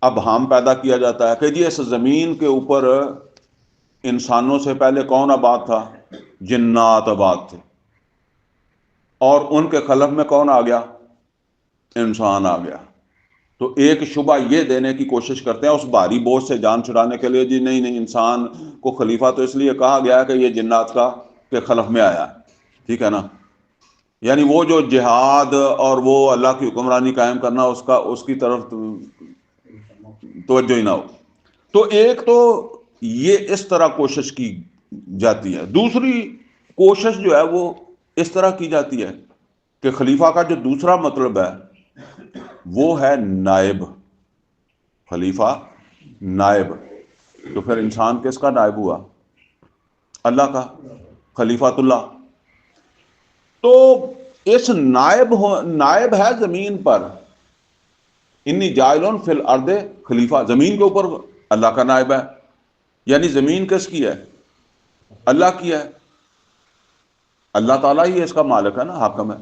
ابہام پیدا کیا جاتا ہے کہ جی اس زمین کے اوپر انسانوں سے پہلے کون آباد تھا؟ جنات آباد تھے، اور ان کے خلف میں کون آ گیا؟ انسان آ گیا. تو ایک شبہ یہ دینے کی کوشش کرتے ہیں اس بھاری بوجھ سے جان چھڑانے کے لیے، جی نہیں انسان کو خلیفہ تو اس لیے کہا گیا ہے کہ یہ جنات کا کے خلف میں آیا ہے. ٹھیک ہے نا. یعنی وہ جو جہاد اور وہ اللہ کی حکمرانی قائم کرنا اس کی طرف توجہ ہی نہ ہو. تو ایک تو یہ اس طرح کوشش کی جاتی ہے. دوسری کوشش جو ہے وہ اس طرح کی جاتی ہے کہ خلیفہ کا جو دوسرا مطلب ہے وہ ہے نائب. خلیفہ نائب. تو پھر انسان کس کا نائب ہوا؟ اللہ کا، خلیفۃ اللہ. تو اس نائب ہے زمین پر، انی جاعل فی الارض خلیفہ، زمین کے اوپر اللہ کا نائب ہے. یعنی زمین کس کی ہے؟ اللہ کی ہے. اللہ تعالیٰ ہی اس کا مالک ہے نا، حاکم ہے.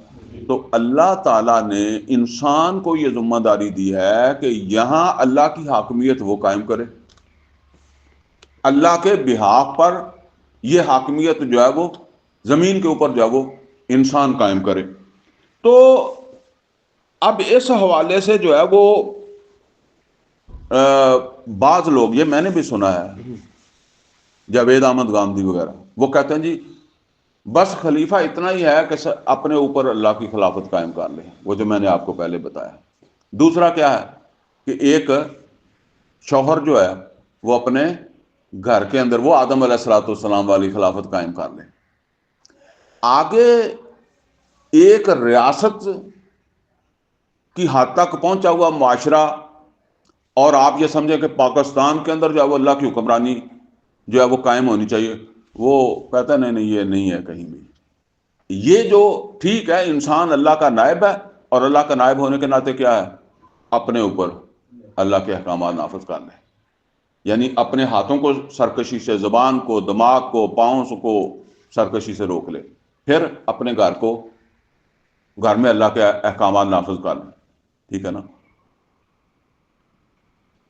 تو اللہ تعالیٰ نے انسان کو یہ ذمہ داری دی ہے کہ یہاں اللہ کی حاکمیت وہ قائم کرے، اللہ کے بحاق پر یہ حاکمیت جو ہے وہ زمین کے اوپر جو ہے وہ انسان قائم کرے۔ تو اب اس حوالے سے جو ہے وہ بعض لوگ، یہ میں نے بھی سنا ہے، جاوید احمد گاندھی وغیرہ، وہ کہتے ہیں جی بس خلیفہ اتنا ہی ہے کہ اپنے اوپر اللہ کی خلافت قائم کر لے، وہ جو میں نے آپ کو پہلے بتایا۔ دوسرا کیا ہے کہ ایک شوہر جو ہے وہ اپنے گھر کے اندر وہ آدم علیہ الصلوۃ والسلام والی خلافت قائم کر لے۔ آگے ایک ریاست کی حد تک پہنچا ہوا معاشرہ، اور آپ یہ سمجھیں کہ پاکستان کے اندر جو ہے وہ اللہ کی حکمرانی جو ہے وہ قائم ہونی چاہیے، وہ کہتا ہے نہیں یہ نہیں ہے کہیں بھی۔ یہ جو ٹھیک ہے انسان اللہ کا نائب ہے، اور اللہ کا نائب ہونے کے ناطے کیا ہے، اپنے اوپر اللہ کے احکامات نافذ کر لے، یعنی اپنے ہاتھوں کو سرکشی سے، زبان کو، دماغ کو، پاؤں کو سرکشی سے روک لے، پھر اپنے گھر میں اللہ کے احکامات نافذ کر لیں۔ ٹھیک ہے نا؟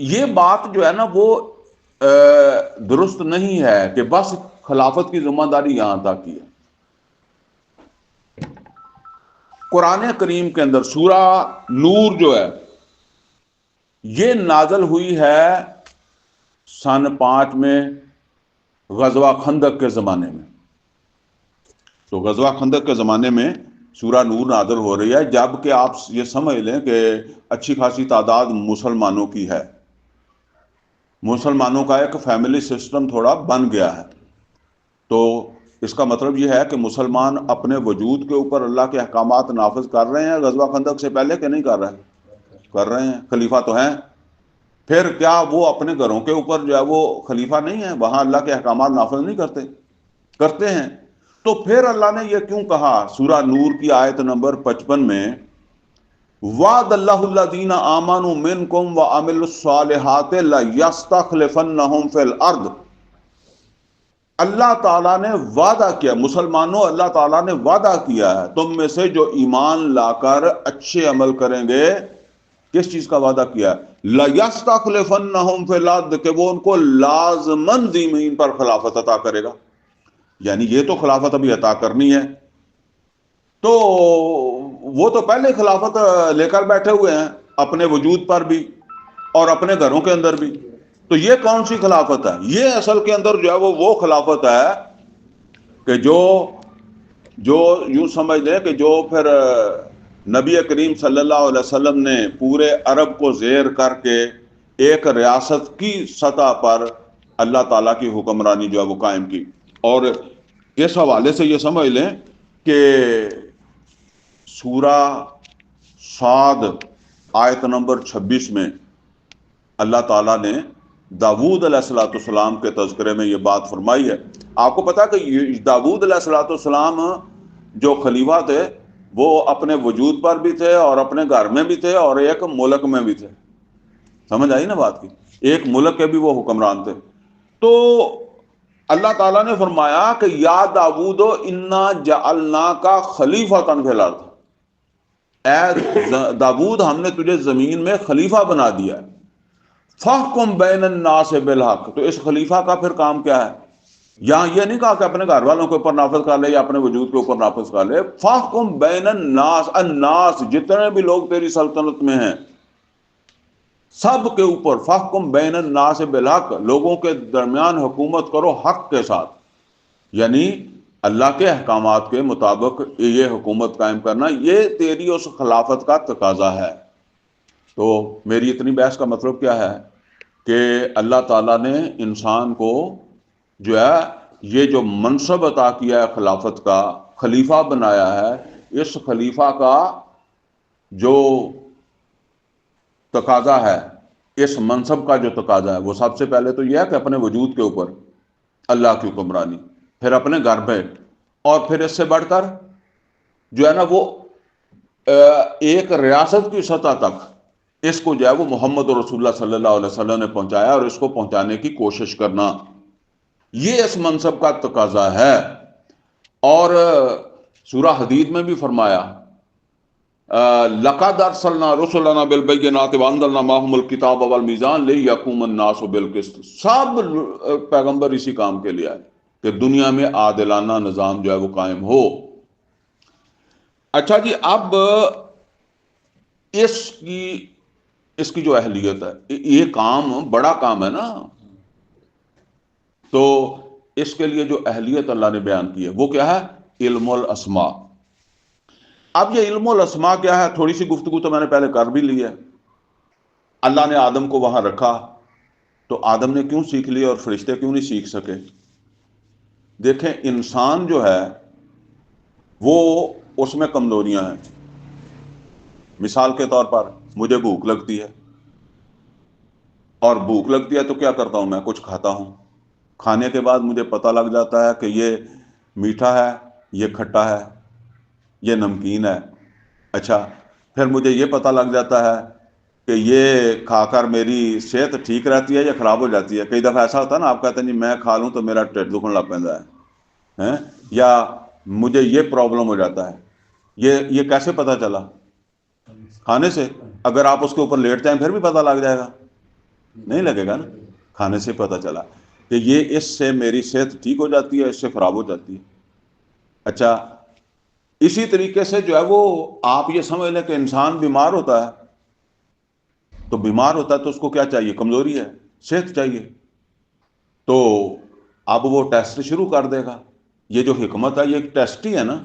یہ بات جو ہے نا وہ درست نہیں ہے کہ بس خلافت کی ذمہ داری یہاں تک کی ہے۔ قرآن کریم کے اندر سورہ نور جو ہے یہ نازل ہوئی ہے سن 5 میں غزوہ خندق کے زمانے میں۔ تو غزوہ خندق کے زمانے میں سورہ نور نازل ہو رہی ہے، جب کہ آپ یہ سمجھ لیں کہ اچھی خاصی تعداد مسلمانوں کی ہے، مسلمانوں کا ایک فیملی سسٹم تھوڑا بن گیا ہے۔ تو اس کا مطلب یہ ہے کہ مسلمان اپنے وجود کے اوپر اللہ کے احکامات نافذ کر رہے ہیں غزوہ خندق سے پہلے کہ نہیں کر رہے؟ کر رہے ہیں، خلیفہ تو ہیں۔ پھر کیا وہ اپنے گھروں کے اوپر جو ہے وہ خلیفہ نہیں ہے، وہاں اللہ کے احکامات نافذ نہیں کرتے ہیں؟ تو پھر اللہ نے یہ کیوں کہا سورہ نور کی آیت نمبر 55 میں، وعد اللہ الذین آمنوا منکم وعملوا الصالحات لیستخلفنہم فی الارض۔ اللہ تعالیٰ نے وعدہ کیا، مسلمانوں اللہ تعالیٰ نے وعدہ کیا ہے تم میں سے جو ایمان لا کر اچھے عمل کریں گے۔ کس چیز کا وعدہ کیا ہے؟ لَيَسْتَخْلِفَنَّهُمْ فِي الْأَرْضِ، کہ وہ ان کو لازماً زمین پر خلافت عطا کرے گا۔ یعنی یہ تو خلافت ابھی عطا کرنی ہے، تو وہ تو پہلے خلافت لے کر بیٹھے ہوئے ہیں اپنے وجود پر بھی اور اپنے گھروں کے اندر بھی۔ تو یہ کون سی خلافت ہے؟ یہ اصل کے اندر جو ہے وہ خلافت ہے کہ جو یوں سمجھ لیں کہ جو پھر نبی کریم صلی اللہ علیہ وسلم نے پورے عرب کو زیر کر کے ایک ریاست کی سطح پر اللہ تعالیٰ کی حکمرانی جو ہے وہ قائم کی۔ اور اس حوالے سے یہ سمجھ لیں کہ سورہ صاد آیت نمبر 26 میں اللہ تعالیٰ نے داؤد علیہ السلام کے تذکرے میں یہ بات فرمائی ہے۔ آپ کو پتا کہ داؤد علیہ السلام جو خلیفہ تھے وہ اپنے وجود پر بھی تھے اور اپنے گھر میں بھی تھے اور ایک ملک میں بھی تھے۔ سمجھ آئی نا بات کی؟ ایک ملک کے بھی وہ حکمران تھے۔ تو اللہ تعالیٰ نے فرمایا کہ یا داؤد انا جعلناک خلیفۃ فی الارض، اے داؤد ہم نے تجھے زمین میں خلیفہ بنا دیا ہے۔ فاحکم بین الناس بالحق، تو اس خلیفہ کا پھر کام کیا ہے؟ یہاں یہ نہیں کہا کہ اپنے گھر والوں کے اوپر نافذ کر لے یا اپنے وجود کے اوپر نافذ کر لے۔ فاحکم بین الناس، الناس جتنے بھی لوگ تیری سلطنت میں ہیں سب کے اوپر، فاحکم بین الناس بالحق، لوگوں کے درمیان حکومت کرو حق کے ساتھ، یعنی اللہ کے احکامات کے مطابق یہ حکومت قائم کرنا، یہ تیری اس خلافت کا تقاضا ہے۔ تو میری اتنی بحث کا مطلب کیا ہے کہ اللہ تعالیٰ نے انسان کو جو ہے یہ جو منصب عطا کیا ہے خلافت کا، خلیفہ بنایا ہے، اس خلیفہ کا جو تقاضا ہے، اس منصب کا جو تقاضا ہے، وہ سب سے پہلے تو یہ ہے کہ اپنے وجود کے اوپر اللہ کی حکمرانی، پھر اپنے گھر میں، اور پھر اس سے بڑھ کر جو ہے نا وہ ایک ریاست کی سطح تک اس کو جو ہے وہ محمد رسول اللہ صلی اللہ علیہ وسلم نے پہنچایا، اور اس کو پہنچانے کی کوشش کرنا، یہ اس منصب کا تقاضا ہے۔ اور سورہ حدید میں بھی فرمایا لقد ارسلنا رسلنا بالبینات وانزلنا معهم الکتاب والمیزان لیقوم الناس بالقسط. سب پیغمبر اسی کام کے لیے آئے کہ دنیا میں عادلانہ نظام جو ہے وہ قائم ہو. اچھا جی، اب اس کی جو اہلیت ہے، یہ کام بڑا کام ہے نا، تو اس کے لیے جو اہلیت اللہ نے بیان کی ہے وہ کیا ہے؟ علم الاسماء. اب یہ علم الاسماء کیا ہے؟ تھوڑی سی گفتگو تو میں نے پہلے کر بھی لی ہے. اللہ نے آدم کو وہاں رکھا تو آدم نے کیوں سیکھ لی اور فرشتے کیوں نہیں سیکھ سکے؟ دیکھیں، انسان جو ہے وہ اس میں کمزوریاں ہیں. مثال کے طور پر مجھے بھوک لگتی ہے، اور بھوک لگتی ہے تو کیا کرتا ہوں؟ میں کچھ کھاتا ہوں. کھانے کے بعد مجھے پتہ لگ جاتا ہے کہ یہ میٹھا ہے، یہ کھٹا ہے، یہ نمکین ہے. اچھا، پھر مجھے یہ پتہ لگ جاتا ہے کہ یہ کھا کر میری صحت ٹھیک رہتی ہے یا خراب ہو جاتی ہے. کئی دفعہ ایسا ہوتا ہے نا، آپ کہتے ہیں جی میں کھا لوں تو میرا ٹھڈ دکھنے لگ پڑتا ہے، یا مجھے یہ پرابلم ہو جاتا ہے. یہ کیسے پتہ چلا؟ کھانے سے. اگر آپ اس کے اوپر لیٹ جائیں پھر بھی پتہ لگ جائے گا؟ نہیں لگے گا نا. کھانے سے پتہ چلا کہ یہ اس سے میری صحت ٹھیک ہو جاتی ہے، اس سے خراب ہو جاتی ہے. اچھا، اسی طریقے سے جو ہے وہ آپ یہ سمجھ لیں کہ انسان بیمار ہوتا ہے تو بیمار ہوتا ہے تو اس کو کیا چاہیے؟ کمزوری ہے، صحت چاہیے. تو اب وہ ٹیسٹ شروع کر دے گا. یہ جو حکمت ہے یہ ایک ٹیسٹ ہی ہے نا،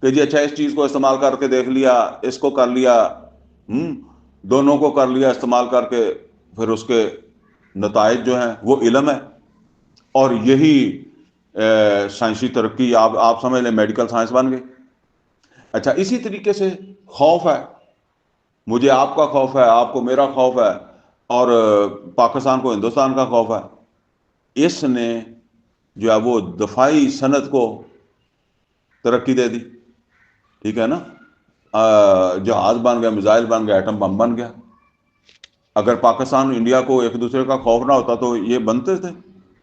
کہ جی اچھا اس چیز کو استعمال کر کے دیکھ لیا، اس کو کر لیا، دونوں کو کر لیا استعمال کر کے، پھر اس کے نتائج جو ہیں وہ علم ہے. اور یہی سائنسی ترقی، آپ سمجھ لیں میڈیکل سائنس بن گئی. اچھا، اسی طریقے سے خوف ہے. مجھے آپ کا خوف ہے، آپ کو میرا خوف ہے، اور پاکستان کو ہندوستان کا خوف ہے. اس نے جو ہے وہ دفاعی صنعت کو ترقی دے دی. ٹھیک ہے نا، جہاز بن گیا، میزائل بن گیا، ایٹم بم بن گیا. اگر پاکستان اور انڈیا کو ایک دوسرے کا خوف نہ ہوتا تو یہ بنتے تھے؟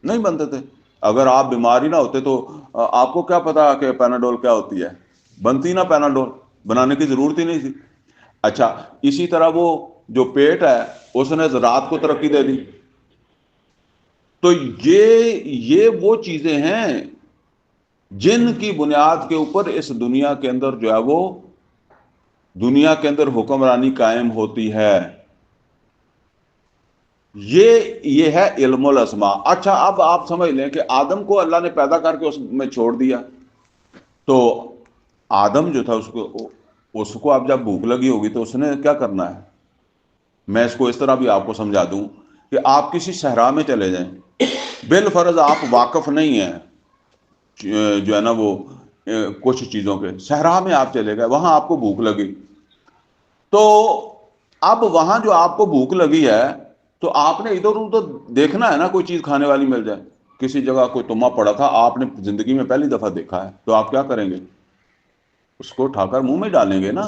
نہیں بنتے تھے. اگر آپ بیمار ہی نہ ہوتے تو آپ کو کیا پتا کہ پیناڈول کیا ہوتی ہے؟ بنتی نہ پیناڈول، بنانے کی ضرورت ہی نہیں تھی. اچھا، اسی طرح وہ جو پیٹ ہے اس نے زراعت کو ترقی دے دی. تو یہ وہ چیزیں ہیں جن کی بنیاد کے اوپر اس دنیا کے اندر جو ہے وہ دنیا کے اندر حکمرانی قائم ہوتی ہے. یہ ہے علم الاسماء. اچھا، اب آپ سمجھ لیں کہ آدم کو اللہ نے پیدا کر کے اس میں چھوڑ دیا. تو آدم جو تھا اس کو اب جب بھوک لگی ہوگی تو اس نے کیا کرنا ہے؟ میں اس کو اس طرح بھی آپ کو سمجھا دوں کہ آپ کسی صحرا میں چلے جائیں، بالفرض آپ واقف نہیں ہیں جو ہے نا وہ کچھ چیزوں کے. صحرا میں آپ چلے گئے، وہاں آپ کو بھوک لگی. تو اب وہاں جو آپ کو بھوک لگی ہے تو آپ نے ادھر ادھر دیکھنا ہے نا، کوئی چیز کھانے والی مل جائے. کسی جگہ کوئی تما پڑا تھا، آپ نے زندگی میں پہلی دفعہ دیکھا ہے، تو آپ کیا کریں گے؟ اس کو اٹھا کر منہ میں ڈالیں گے نا.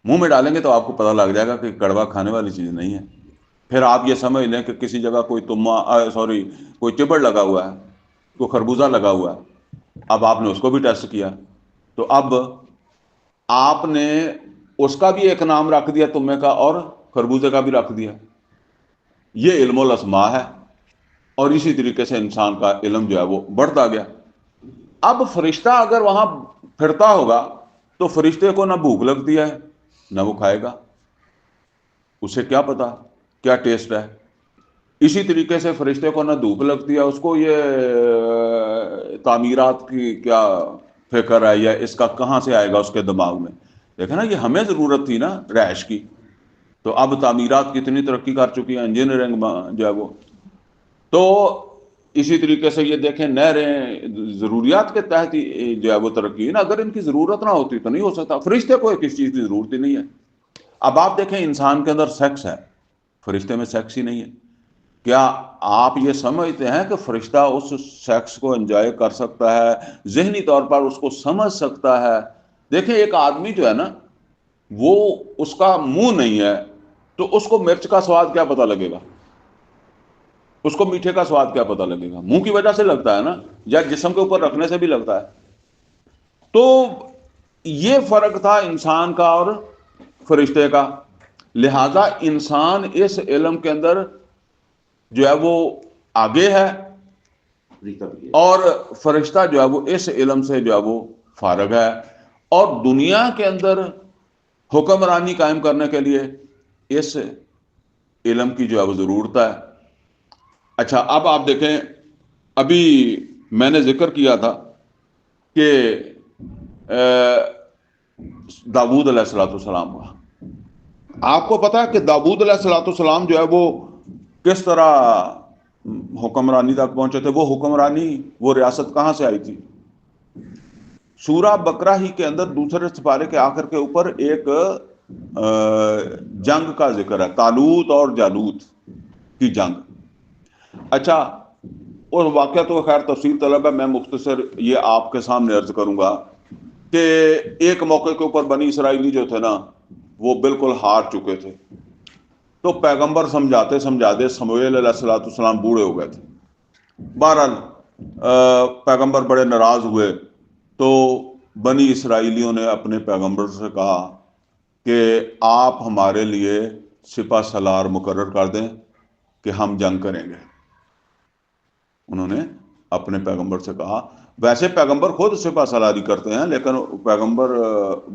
منہ میں ڈالیں گے تو آپ کو پتہ لگ جائے گا کہ کڑوا کھانے والی چیز نہیں ہے. پھر آپ یہ سمجھ لیں کہ کسی جگہ کوئی کوئی چبڑ لگا ہوا ہے، کوئی خربوزہ لگا ہوا ہے. اب آپ نے اس کو بھی ٹیسٹ کیا تو اب آپ نے اس کا بھی ایک نام رکھ دیا تمے کا، اور خربوزے کا بھی رکھ دیا. یہ علم الاسماء ہے. اور اسی طریقے سے انسان کا علم جو ہے وہ بڑھتا گیا. اب فرشتہ اگر وہاں پھرتا ہوگا تو فرشتے کو نہ بھوک لگتی ہے نہ وہ کھائے گا. اسے کیا پتا کیا ٹیسٹ ہے. اسی طریقے سے فرشتے کو نہ دھوپ لگتی ہے، اس کو یہ تعمیرات کی کیا فکر ہے، یا اس کا کہاں سے آئے گا اس کے دماغ میں. دیکھیں نا، یہ ہمیں ضرورت تھی نا رہائش کی، تو اب تعمیرات کتنی ترقی کر چکی ہیں، انجینئرنگ جو ہے وہ. تو اسی طریقے سے یہ دیکھیں، نہریں ضروریات کے تحت جو ہے وہ ترقی ہے نا. اگر ان کی ضرورت نہ ہوتی تو نہیں ہو سکتا. فرشتے کو کس چیز کی ضرورت ہی نہیں ہے. اب آپ دیکھیں، انسان کے اندر سیکس ہے، فرشتے میں سیکس ہی نہیں ہے. کیا آپ یہ سمجھتے ہیں کہ فرشتہ اس سیکس کو انجوائے کر سکتا ہے، ذہنی طور پر اس کو سمجھ سکتا ہے؟ دیکھیں، ایک آدمی جو ہے نا وہ اس کا منہ نہیں ہے تو اس کو مرچ کا سواد کیا پتہ لگے گا؟ اس کو میٹھے کا سواد کیا پتہ لگے گا؟ منہ کی وجہ سے لگتا ہے نا، یا جسم کے اوپر رکھنے سے بھی لگتا ہے. تو یہ فرق تھا انسان کا اور فرشتے کا. لہذا انسان اس علم کے اندر جو ہے وہ آگے ہے اور فرشتہ جو ہے وہ اس علم سے جو ہے وہ فارغ ہے. اور دنیا کے اندر حکمرانی قائم کرنے کے لیے اس علم کی جو ہے وہ ضرورت ہے. اچھا اب آپ دیکھیں، ابھی میں نے ذکر کیا تھا کہ داؤد علیہ الصلوۃ والسلام کا. آپ کو پتا ہے کہ داؤد علیہ الصلوۃ والسلام جو ہے وہ کس طرح حکمرانی تک پہنچے تھے؟ وہ حکمرانی، وہ ریاست کہاں سے آئی تھی؟ سورہ بقرہ ہی کے اندر دوسرے سپارے کے آخر کے اوپر ایک جنگ کا ذکر ہے، طالوت اور جالوت کی جنگ. اچھا اور واقعہ تو خیر تفصیل طلب ہے، میں مختصر یہ آپ کے سامنے عرض کروں گا کہ ایک موقع کے اوپر بنی اسرائیلی جو تھے نا وہ بالکل ہار چکے تھے. تو پیغمبر سمجھاتے سمجھاتے سمویل علیہ الصلوۃ والسلام بوڑھے ہو گئے تھے. بہرحال پیغمبر بڑے ناراض ہوئے تو بنی اسرائیلیوں نے اپنے پیغمبر سے کہا کہ آپ ہمارے لیے سپہ سالار مقرر کر دیں کہ ہم جنگ کریں گے. انہوں نے اپنے پیغمبر سے کہا. ویسے پیغمبر خود سپہ سالاری کرتے ہیں لیکن پیغمبر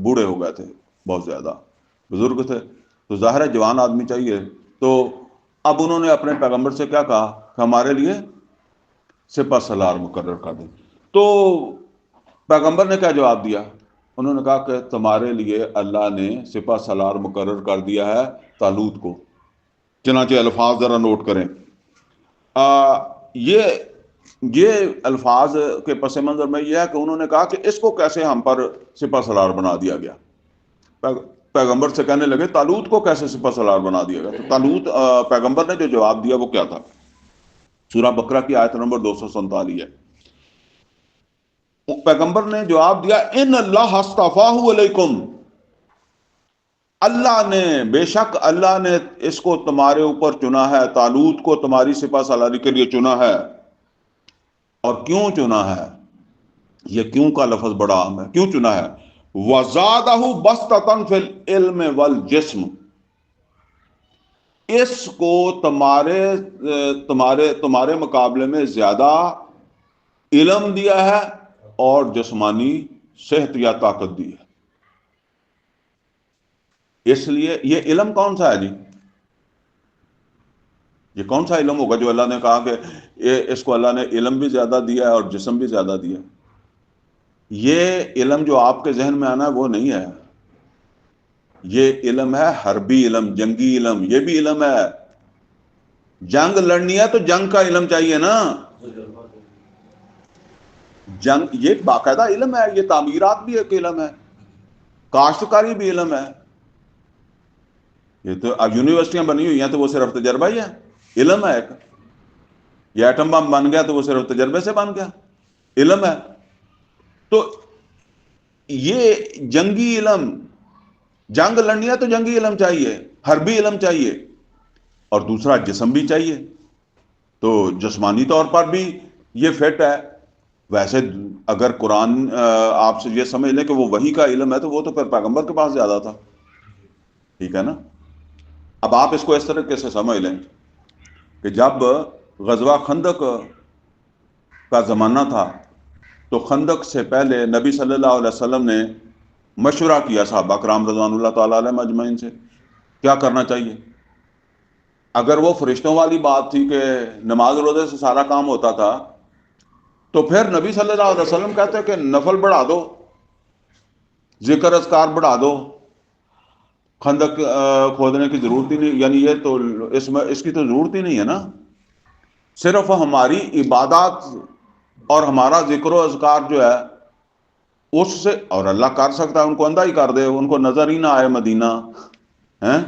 بوڑھے ہو گئے تھے، بہت زیادہ بزرگ تھے، تو ظاہر ہے جوان آدمی چاہیے. تو اب انہوں نے اپنے پیغمبر سے کیا کہا کہ ہمارے لیے سپہ سالار مقرر کر دیں. تو پیغمبر نے کیا جواب دیا؟ انہوں نے کہا کہ تمہارے لیے اللہ نے سپہ سالار مقرر کر دیا ہے طالوت کو. چنانچہ الفاظ ذرا نوٹ کریں. یہ الفاظ کے پس منظر میں یہ ہے کہ انہوں نے کہا کہ اس کو کیسے ہم پر سپہ سالار بنا دیا گیا. پیغمبر سے کہنے لگے طالوت کو کیسے سپہ سالار بنا دیا گیا. تو طالوت پیغمبر نے جو جواب دیا وہ کیا تھا؟ سورہ بقرہ کی آیت نمبر 247 ہے. پیغمبر نے جواب دیا ان اللہ اصطفاہ علیکم، اللہ نے، بے شک اللہ نے اس کو تمہارے اوپر چنا ہے، طالوت کو تمہاری سپہ سالاری کے لیے چنا ہے. اور کیوں چنا ہے؟ یہ کیوں کا لفظ بڑا اہم ہے. کیوں چنا ہے؟ وَزَادَهُ بَسْطَةً فِي الْعِلْمِ وَالْجِسْمِ، اس کو تمہارے مقابلے میں زیادہ علم دیا ہے اور جسمانی صحت یا طاقت دی ہے. اس لیے یہ علم کون سا ہے جی؟ یہ کون سا علم ہوگا جو اللہ نے کہا کہ اس کو اللہ نے علم بھی زیادہ دیا ہے اور جسم بھی زیادہ دیا؟ یہ علم جو آپ کے ذہن میں آنا ہے وہ نہیں ہے. یہ علم ہے حربی علم، جنگی علم. یہ بھی علم ہے. جنگ لڑنی ہے تو جنگ کا علم چاہیے نا. جنگ یہ باقاعدہ علم ہے. یہ تعمیرات بھی ایک علم ہے، کاشتکاری بھی علم ہے. یہ تو اب یونیورسٹیاں بنی ہوئی ہیں تو وہ صرف تجربہ ہی ہے، علم ہے ایک. یہ ایٹم بم بن گیا تو وہ صرف تجربے سے بن گیا، علم ہے. تو یہ جنگی علم، جنگ لڑنی ہے تو جنگی علم چاہیے، حربی علم چاہیے، اور دوسرا جسم بھی چاہیے. تو جسمانی طور پر بھی یہ فٹ ہے. ویسے اگر قرآن آپ سے یہ سمجھ لیں کہ وہ وحی کا علم ہے تو وہ تو پھر پیغمبر کے پاس زیادہ تھا. ٹھیک ہے نا؟ اب آپ اس کو اس طریقے سے سمجھ لیں کہ جب غزوہ خندق کا زمانہ تھا تو خندق سے پہلے نبی صلی اللہ علیہ وسلم نے مشورہ کیا صحابہ کرام رضوان اللہ تعالیٰ علیہ اجمعین سے کیا کرنا چاہیے. اگر وہ فرشتوں والی بات تھی کہ نماز روزے سے سارا کام ہوتا تھا تو پھر نبی صلی اللہ علیہ وسلم کہتے ہیں کہ نفل بڑھا دو، ذکر اذکار بڑھا دو، خندق کھودنے کی ضرورت ہی نہیں. یعنی یہ تو اس کی تو ضرورت ہی نہیں ہے نا. صرف ہماری عبادات اور ہمارا ذکر و اذکار جو ہے اس سے، اور اللہ کر سکتا ہے ان کو اندھا ہی کر دے، ان کو نظر ہی نہ آئے مدینہ ہیں.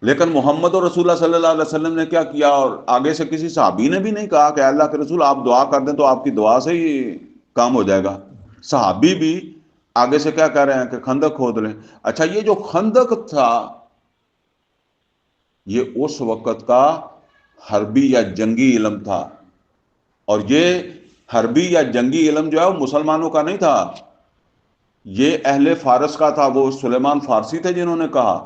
لیکن محمد اور رسول اللہ صلی اللہ علیہ وسلم نے کیا کیا؟ اور آگے سے کسی صحابی نے بھی نہیں کہا کہ اللہ کے رسول آپ دعا کر دیں تو آپ کی دعا سے ہی کام ہو جائے گا. صحابی بھی آگے سے کیا کہہ رہے ہیں کہ خندق کھود لیں. اچھا یہ جو خندق تھا یہ اس وقت کا حربی یا جنگی علم تھا، اور یہ حربی یا جنگی علم جو ہے وہ مسلمانوں کا نہیں تھا. یہ اہل فارس کا تھا، وہ سلیمان فارسی تھے جنہوں نے کہا.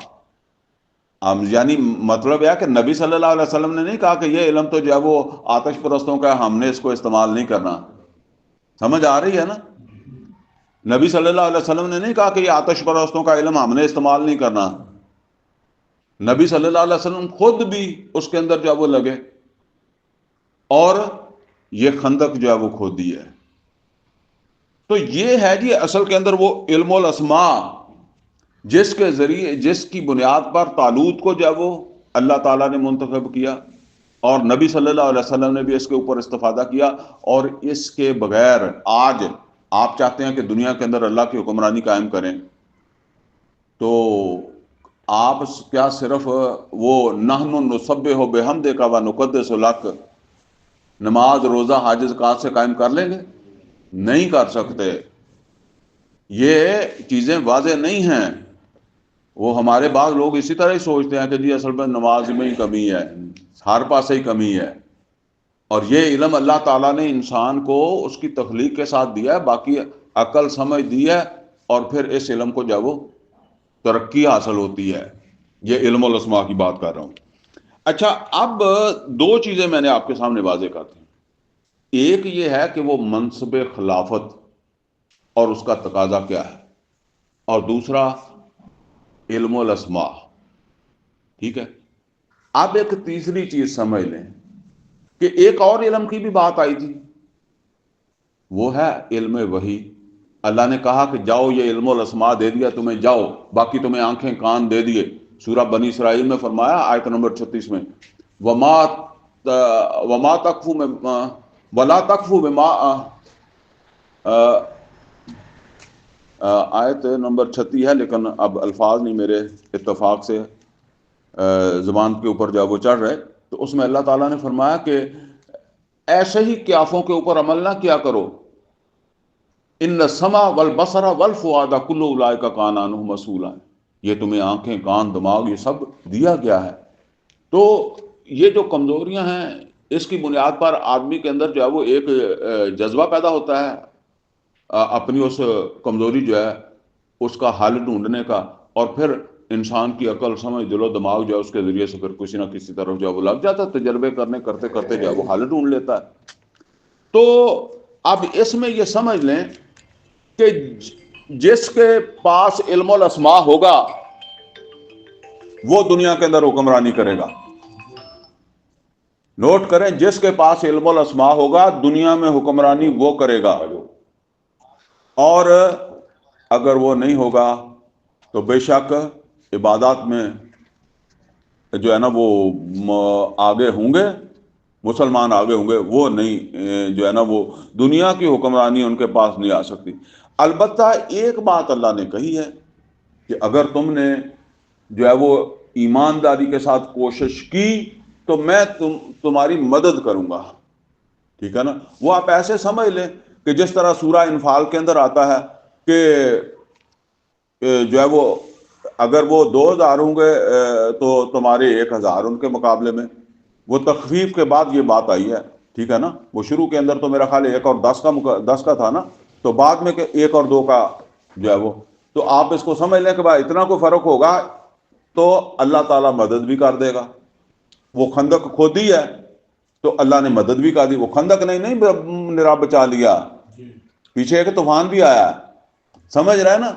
یعنی مطلب یہ ہے کہ نبی صلی اللہ علیہ وسلم نے نہیں کہا کہ یہ علم تو جو ہے وہ آتش پرستوں کا ہے، ہم نے اس کو استعمال نہیں کرنا. سمجھ آ رہی ہے نا؟ نبی صلی اللہ علیہ وسلم نے نہیں کہا کہ یہ آتش پرستوں کا علم ہم نے استعمال نہیں کرنا. نبی صلی اللہ علیہ وسلم خود بھی اس کے اندر جو ہے وہ لگے اور یہ خندق جو ہے وہ کھودی ہے. تو یہ ہے جی اصل کے اندر وہ علم الاسماء جس کے ذریعے، جس کی بنیاد پر طالوت کو جو ہے وہ اللہ تعالیٰ نے منتخب کیا، اور نبی صلی اللہ علیہ وسلم نے بھی اس کے اوپر استفادہ کیا. اور اس کے بغیر آج آپ چاہتے ہیں کہ دنیا کے اندر اللہ کی حکمرانی قائم کریں، تو آپ کیا صرف وہ نحن نسبح بحمدک و نقدس لک نماز روزہ حج زکوٰۃ سے قائم کر لیں گے؟ نہیں کر سکتے. یہ چیزیں واضح نہیں ہیں. وہ ہمارے بعض لوگ اسی طرح ہی سوچتے ہیں کہ جی اصل میں نماز میں ہی کمی ہے، ہر پاسے ہی کمی ہے. اور یہ علم اللہ تعالیٰ نے انسان کو اس کی تخلیق کے ساتھ دیا ہے، باقی عقل سمجھ دی ہے، اور پھر اس علم کو جو وہ ترقی حاصل ہوتی ہے. یہ علم الاسماء کی بات کر رہا ہوں. اچھا، اب دو چیزیں میں نے آپ کے سامنے واضح کر دی. ایک یہ ہے کہ وہ منصب خلافت اور اس کا تقاضا کیا ہے، اور دوسرا علم الاسماء. ٹھیک ہے. اب ایک تیسری چیز سمجھ لیں کہ ایک اور علم کی بھی بات آئی تھی، وہ ہے علم وحی. اللہ نے کہا کہ جاؤ، یہ علم الاسماء دے دیا تمہیں، جاؤ، باقی تمہیں آنکھیں کان دے دیے. سورہ بنی اسرائیل میں فرمایا آیت نمبر 36 میں وما تکفو میں ولا تکفو بما آیت نمبر 36 ہے، لیکن اب الفاظ نہیں میرے اتفاق سے زبان کے اوپر جو وہ چڑھ رہے. تو اس میں اللہ تعالیٰ نے فرمایا کہ ایسے ہی قیافوں کے اوپر عمل نہ کیا کرو. ان السمع والبصر والفؤاد کل اولئک کان عنہ مسئولا. یہ تمہیں آنکھیں کان دماغ یہ سب دیا گیا ہے. تو یہ جو کمزوریاں ہیں اس کی بنیاد پر آدمی کے اندر جو ہے وہ ایک جذبہ پیدا ہوتا ہے اپنی اس کمزوری جو ہے اس کا حل ڈھونڈنے کا، اور پھر انسان کی عقل سمجھ دل و دماغ جو ہے اس کے ذریعے سے پھر کسی نہ کسی طرف جو ہے وہ لگ جاتا ہے، تجربے کرنے کرتے کرتے جو ہے وہ حل ڈھونڈ لیتا ہے. تو اب اس میں یہ سمجھ لیں کہ جس کے پاس علم الاسماء ہوگا وہ دنیا کے اندر حکمرانی کرے گا. نوٹ کریں، جس کے پاس علم الاسماء ہوگا دنیا میں حکمرانی وہ کرے گا، اور اگر وہ نہیں ہوگا تو بے شک عبادات میں جو ہے نا وہ آگے ہوں گے، مسلمان آگے ہوں گے، وہ نہیں جو ہے نا وہ دنیا کی حکمرانی ان کے پاس نہیں آ سکتی. البتہ ایک بات اللہ نے کہی ہے کہ اگر تم نے جو ہے وہ ایمانداری کے ساتھ کوشش کی تو میں تمہاری مدد کروں گا. ٹھیک ہے نا؟ وہ آپ ایسے سمجھ لیں کہ جس طرح سورہ انفال کے اندر آتا ہے کہ جو ہے وہ اگر وہ 2000 ہوں گے تو تمہارے 1000 ان کے مقابلے میں. وہ تخفیف کے بعد یہ بات آئی ہے. ٹھیک ہے نا؟ وہ شروع کے اندر تو میرا خیال 1 اور 10 کا تھا نا، تو بعد میں کہ 1 اور 2 کا جو ہے وہ. تو آپ اس کو سمجھ لیں کہ بھائی اتنا کوئی فرق ہوگا تو اللہ تعالیٰ مدد بھی کر دے گا. وہ خندق کھودی ہے تو اللہ نے مدد بھی کر دی. وہ خندق نہیں نرا بچا لیا، پیچھے ایک طوفان بھی آیا. سمجھ رہے نا؟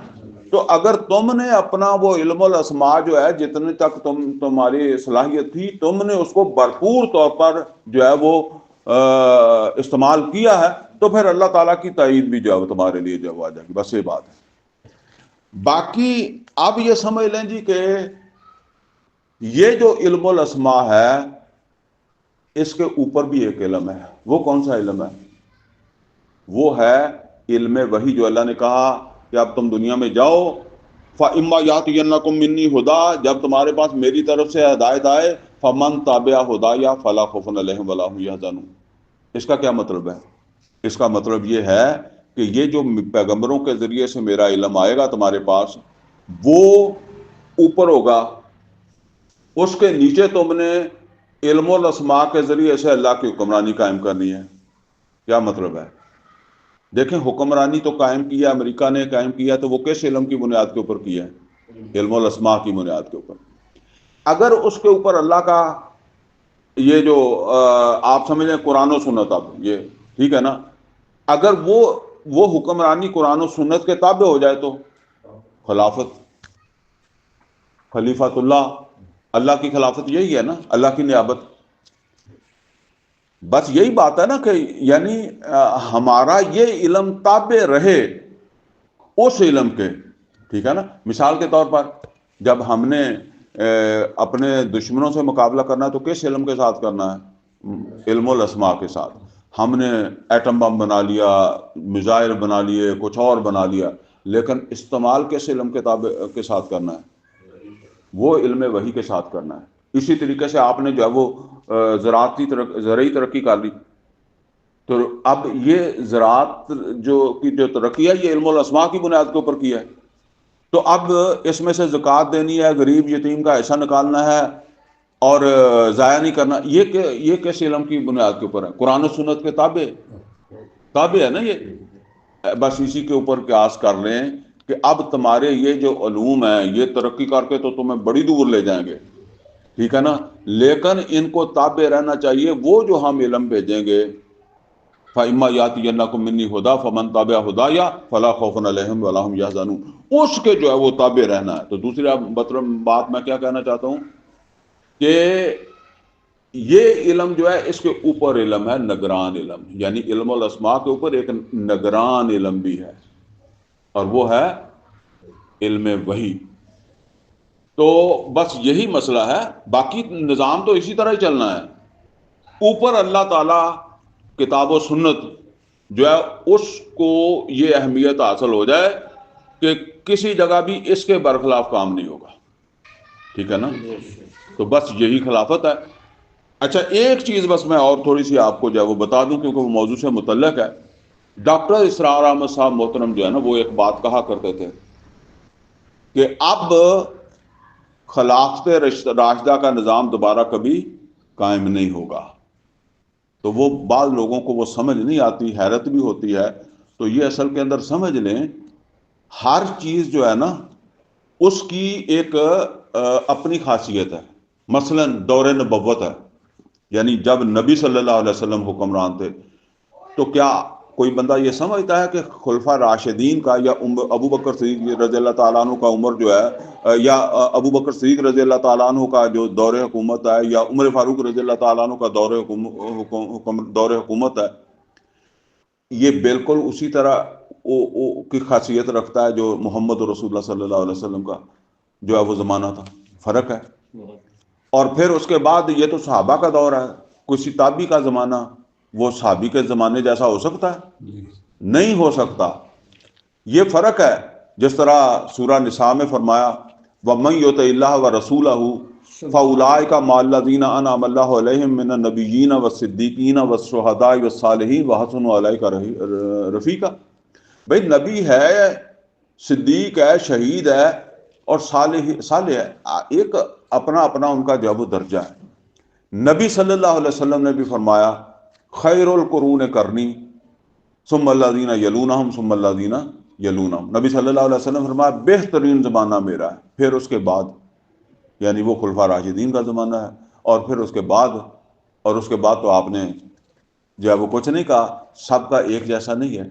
تو اگر تم نے اپنا وہ علم الاسماء جو ہے جتنے تک تمہاری صلاحیت تھی تم نے اس کو بھرپور طور پر جو ہے وہ استعمال کیا ہے تو پھر اللہ تعالیٰ کی تائید بھی جو ہے تمہارے لیے جو آ جائے گی. بس یہ بات ہے. باقی اب یہ سمجھ لیں جی کہ یہ جو علم الاسماء ہے اس کے اوپر بھی ایک علم ہے. وہ کون سا علم ہے؟ وہ ہے علم وحی، جو اللہ نے کہا کہ اب تم دنیا میں جاؤ فَإِمَّا يَأْتِيَنَّكُم مِّنِّي هُدًى، جب تمہارے پاس میری طرف سے ہدایت آئے فَمَن تَبِعَ هُدَايَ فَلَا خَوْفٌ عَلَيْهِمْ وَلَا هُمْ يَحْزَنُونَ. اس کا کیا مطلب ہے؟ اس کا مطلب یہ ہے کہ یہ جو پیغمبروں کے ذریعے سے میرا علم آئے گا تمہارے پاس وہ اوپر ہوگا، اس کے نیچے تم نے علم الاسماء کے ذریعے سے اللہ کی حکمرانی قائم کرنی ہے. کیا مطلب ہے؟ دیکھیں حکمرانی تو قائم کیا امریکہ نے قائم کیا تو وہ کس علم کی بنیاد کے اوپر کیا ہے؟ علم الاسماء کی بنیاد کے اوپر. اگر اس کے اوپر اللہ کا یہ جو آپ سمجھیں قرآن و سنت، اب یہ ٹھیک ہے نا، اگر وہ حکمرانی قرآن و سنت کے تابع ہو جائے تو خلافت، خلیفۃ اللہ کی خلافت یہی ہے نا، اللہ کی نیابت. بس یہی بات ہے نا کہ یعنی ہمارا یہ علم تابع رہے اس علم کے، ٹھیک ہے نا. مثال کے طور پر جب ہم نے اپنے دشمنوں سے مقابلہ کرنا ہے تو کس علم کے ساتھ کرنا ہے؟ علم الاسماء کے ساتھ. ہم نے ایٹم بم بنا لیا، میزائل بنا لیے، کچھ اور بنا لیا، لیکن استعمال کس علم کے ساتھ کرنا ہے؟ وہ علم وحی کے ساتھ کرنا ہے. اسی طریقے سے آپ نے جو ہے وہ زرعی ترقی کر لی، تو اب یہ زراعت جو ترقی ہے یہ علم الاسماء کی بنیاد کے اوپر کی ہے. تو اب اس میں سے زکوٰۃ دینی ہے، غریب یتیم کا حصہ نکالنا ہے اور ضائع نہیں کرنا، یہ کس علم کی بنیاد کے اوپر ہے؟ قرآن و سنت کے تابع ہے نا یہ. بس اسی کے اوپر قیاس کر لیں کہ اب تمہارے یہ جو علوم ہیں یہ ترقی کر کے تو تمہیں بڑی دور لے جائیں گے، ٹھیک ہے نا، لیکن ان کو تابع رہنا چاہیے. وہ جو ہم علم بھیجیں گے، فَإِمَّا يَأْتِيَنَّكُم مِّنِّي هُدًى فَمَن تَبِعَ هُدَايَ فَلَا خَوْفٌ عَلَيْهِمْ وَلَا هُمْ يَحْزَنُونَ، اس کے جو ہے وہ تابع رہنا ہے. تو دوسری بات میں کیا کہنا چاہتا ہوں کہ یہ علم جو ہے اس کے اوپر علم ہے نگران علم، یعنی علم الاسماء کے اوپر ایک نگران علم بھی ہے، اور وہ ہے علم وحی. تو بس یہی مسئلہ ہے، باقی نظام تو اسی طرح ہی چلنا ہے. اوپر اللہ تعالی کتاب و سنت جو ہے اس کو یہ اہمیت حاصل ہو جائے کہ کسی جگہ بھی اس کے برخلاف کام نہیں ہوگا، ٹھیک ہے نا. تو بس یہی خلافت ہے. اچھا ایک چیز بس میں اور تھوڑی سی آپ کو جو ہے وہ بتا دوں کیونکہ وہ موضوع سے متعلق ہے. ڈاکٹر اسرار احمد صاحب محترم جو ہے نا وہ ایک بات کہا کرتے تھے کہ اب خلافت راشدہ کا نظام دوبارہ کبھی قائم نہیں ہوگا. تو وہ بعض لوگوں کو وہ سمجھ نہیں آتی، حیرت بھی ہوتی ہے. تو یہ اصل کے اندر سمجھ لیں ہر چیز جو ہے نا اس کی ایک اپنی خاصیت ہے. مثلا دور نبوت ہے، یعنی جب نبی صلی اللہ علیہ وسلم حکمران تھے، تو کیا کوئی بندہ یہ سمجھتا ہے کہ خلفاء راشدین کا یا ابو بکر صدیق رضی اللہ تعالیٰ عنہ کا عمر جو ہے، یا ابو بکر صدیق رضی اللہ تعالیٰ عنہ کا جو دور حکومت ہے، یا عمر فاروق رضی اللہ تعالیٰ عنہ کا دور حکومت ہے، یہ بالکل اسی طرح کی خاصیت رکھتا ہے جو محمد رسول اللہ صلی اللہ علیہ وسلم کا جو ہے وہ زمانہ تھا؟ فرق ہے. اور پھر اس کے بعد یہ تو صحابہ کا دور ہے، کسی تابعی کا زمانہ وہ صحابی کے زمانے جیسا ہو سکتا ہے؟ نہیں ہو سکتا. یہ فرق ہے. جس طرح سورہ نساء میں فرمایا وَمَن يُطِعِ اللَّهَ وَرَسُولَهُ فَأُولَٰئِكَ مَعَ الَّذِينَ أَنْعَمَ اللَّهُ عَلَيْهِم مِّنَ النَّبِيِّينَ وَالصِّدِّيقِينَ وَالشُّهَدَاءِ وَالصَّالِحِينَ وَحَسُنَ أُولَٰئِكَ رفیقا. بھائی نبی ہے، صدیق ہے، شہید ہے اور صالح ہے، ایک اپنا ان کا جو درجہ ہے. نبی صلی اللہ علیہ وسلم نے بھی فرمایا خیر القرون کرنی ثم الذین یلونہم ثم الذین یلونہم. نبی صلی اللہ علیہ وسلم فرمایا بہترین زمانہ میرا ہے، پھر اس کے بعد یعنی وہ خلفاء راشدین کا زمانہ ہے، اور پھر اس کے بعد تو آپ نے جو ہے وہ کچھ نہیں کہا، سب کا ایک جیسا نہیں ہے.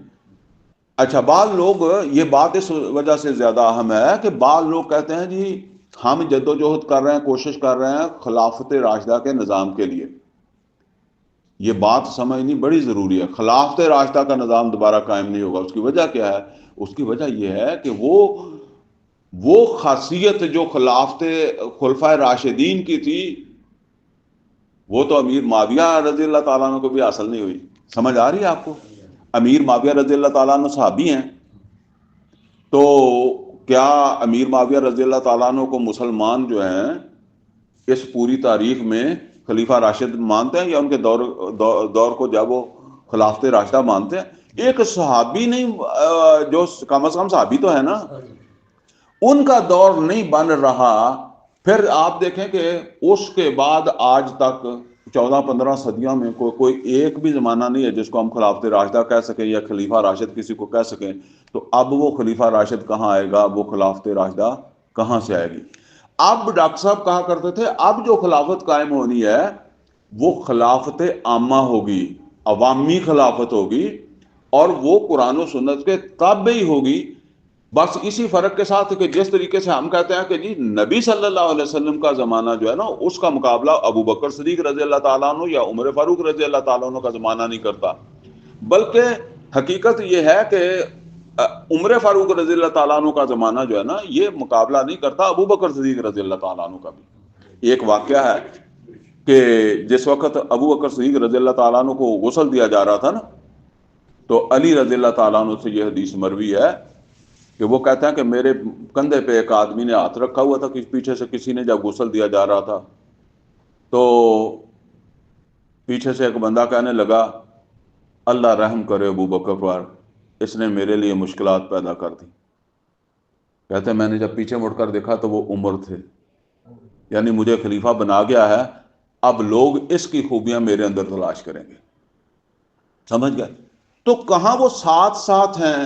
اچھا بعض لوگ یہ بات اس وجہ سے زیادہ اہم ہے کہ بعض لوگ کہتے ہیں جی ہم جدوجہد کر رہے ہیں، کوشش کر رہے ہیں خلافت راشدہ کے نظام کے لیے. یہ بات سمجھنی بڑی ضروری ہے. خلافت راشدہ کا نظام دوبارہ قائم نہیں ہوگا. اس کی وجہ کیا ہے؟ اس کی وجہ یہ ہے کہ وہ خاصیت جو خلفائے راشدین کی تھی وہ تو امیر معاویہ رضی اللہ تعالیٰ عنہ کو بھی حاصل نہیں ہوئی. سمجھ آ رہی ہے آپ کو؟ امیر معاویہ رضی اللہ تعالیٰ عنہ صحابی ہیں، تو کیا امیر معاویہ رضی اللہ تعالیٰ عنہ کو مسلمان جو ہیں اس پوری تاریخ میں خلیفہ راشد مانتے ہیں یا ان کے دور کو جب وہ خلافت راشدہ مانتے ہیں؟ ایک صحابی نہیں، جو کم از کم صحابی تو ہے نا، ان کا دور نہیں بن رہا. پھر آپ دیکھیں کہ اس کے بعد آج تک 14-15 صدیوں میں کوئی ایک بھی زمانہ نہیں ہے جس کو ہم خلافت راشدہ کہہ سکیں یا خلیفہ راشد کسی کو کہہ سکیں. تو اب وہ خلیفہ راشد کہاں آئے گا, وہ خلافت راشدہ کہاں سے آئے گی؟ اب ڈاکٹر صاحب کہا کرتے تھے اب جو خلافت قائم ہونی ہے وہ خلافت عامہ ہوگی, عوامی خلافت ہوگی, اور وہ قرآن و سنت کے تابع ہی ہوگی. بس اسی فرق کے ساتھ کہ جس طریقے سے ہم کہتے ہیں کہ جی نبی صلی اللہ علیہ وسلم کا زمانہ جو ہے نا اس کا مقابلہ ابو بکر صدیق رضی اللہ تعالیٰ عنہ یا عمر فاروق رضی اللہ تعالیٰ عنہ کا زمانہ نہیں کرتا, بلکہ حقیقت یہ ہے کہ عمر فاروق رضی اللہ تعالیٰ عنہ کا زمانہ جو ہے نا یہ مقابلہ نہیں کرتا ابو بکر صدیق رضی اللہ تعالیٰ عنہ کا بھی. ایک واقعہ ہے کہ جس وقت ابو بکر صدیق رضی اللہ تعالیٰ عنہ کو غسل دیا جا رہا تھا نا, تو علی رضی اللہ تعالیٰ عنہ سے یہ حدیث مروی ہے کہ وہ کہتے ہیں کہ میرے کندھے پہ ایک آدمی نے ہاتھ رکھا ہوا تھا کہ پیچھے سے کسی نے جب غسل دیا جا رہا تھا تو پیچھے سے ایک بندہ کہنے لگا اللہ رحم کرے ابو بکر پر, اس نے میرے لیے مشکلات پیدا کر دی. کہتے ہیں میں نے جب پیچھے مڑ کر دیکھا تو وہ عمر تھے, یعنی مجھے خلیفہ بنا گیا ہے, اب لوگ اس کی خوبیاں میرے اندر تلاش کریں گے. سمجھ گئے؟ تو کہاں وہ ساتھ ساتھ ہیں,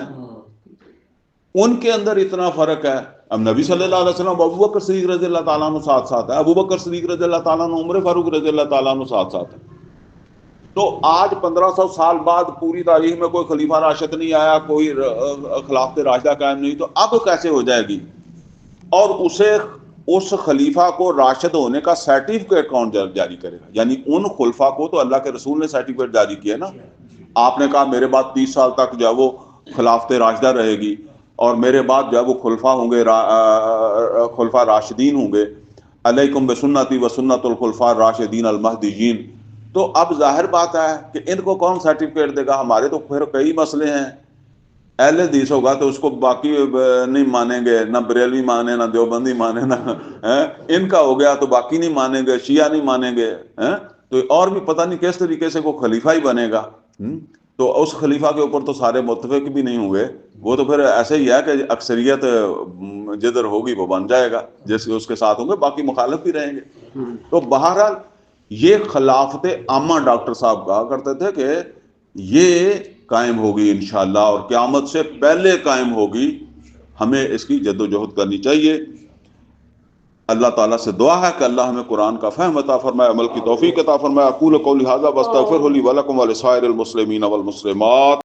ان کے اندر اتنا فرق ہے. اب نبی صلی اللہ علیہ وسلم ابو بکر صدیق رضی اللہ تعالیٰ عنہ ساتھ ساتھ ہے, ابو بکر صدیق رضی اللہ تعالیٰ عنہ عمر فاروق رضی اللہ تعالیٰ عنہ ساتھ ساتھ ہے. تو آج 1500 سال بعد پوری تاریخ میں کوئی خلیفہ راشد نہیں آیا, کوئی خلافت راشدہ قائم نہیں, تو اب کیسے ہو جائے گی؟ اور اس خلیفہ کو راشد ہونے کا سرٹیفکیٹ کون جاری کرے گا؟ یعنی ان خلفاء کو تو اللہ کے رسول نے سرٹیفکیٹ جاری کیا نا. آپ نے کہا میرے بعد 30 سال تک جو ہے وہ خلافت راشدہ رہے گی, اور میرے بعد جو ہے وہ خلفاء ہوں گے, خلفاء راشدین ہوں گے, علیکم بسنتی و سنت الخلفاء الراشدین المہدیین. تو اب ظاہر بات ہے کہ ان کو کون سرٹیفکیٹ دے گا؟ ہمارے تو پھر کئی مسئلے ہیں. اہل حدیث ہوگا تو اس کو باقی نہیں مانیں گے, نہ بریلوی مانے, نہ دیوبندی مانے, نہ ان کا ہو گیا تو باقی نہیں مانیں گے, شیعہ نہیں مانیں گے, تو اور بھی پتہ نہیں کس طریقے سے وہ خلیفہ ہی بنے گا. تو اس خلیفہ کے اوپر تو سارے متفق بھی نہیں ہوئے, وہ تو پھر ایسے ہی ہے کہ اکثریت جدھر ہوگی وہ بن جائے گا, جیسے اس کے ساتھ ہوں گے, باقی مخالف بھی رہیں گے. تو بہرحال یہ خلافت عامہ ڈاکٹر صاحب کہا کرتے تھے کہ یہ قائم ہوگی انشاءاللہ, اور قیامت سے پہلے قائم ہوگی. ہمیں اس کی جد و جہد کرنی چاہیے. اللہ تعالیٰ سے دعا ہے کہ اللہ ہمیں قرآن کا فہم عطا فرمائے, عمل کی توفیق عطا فرمائے. اقول قولی ھذا واستغفر لی ولکم ولسائر المسلمین والمسلمات.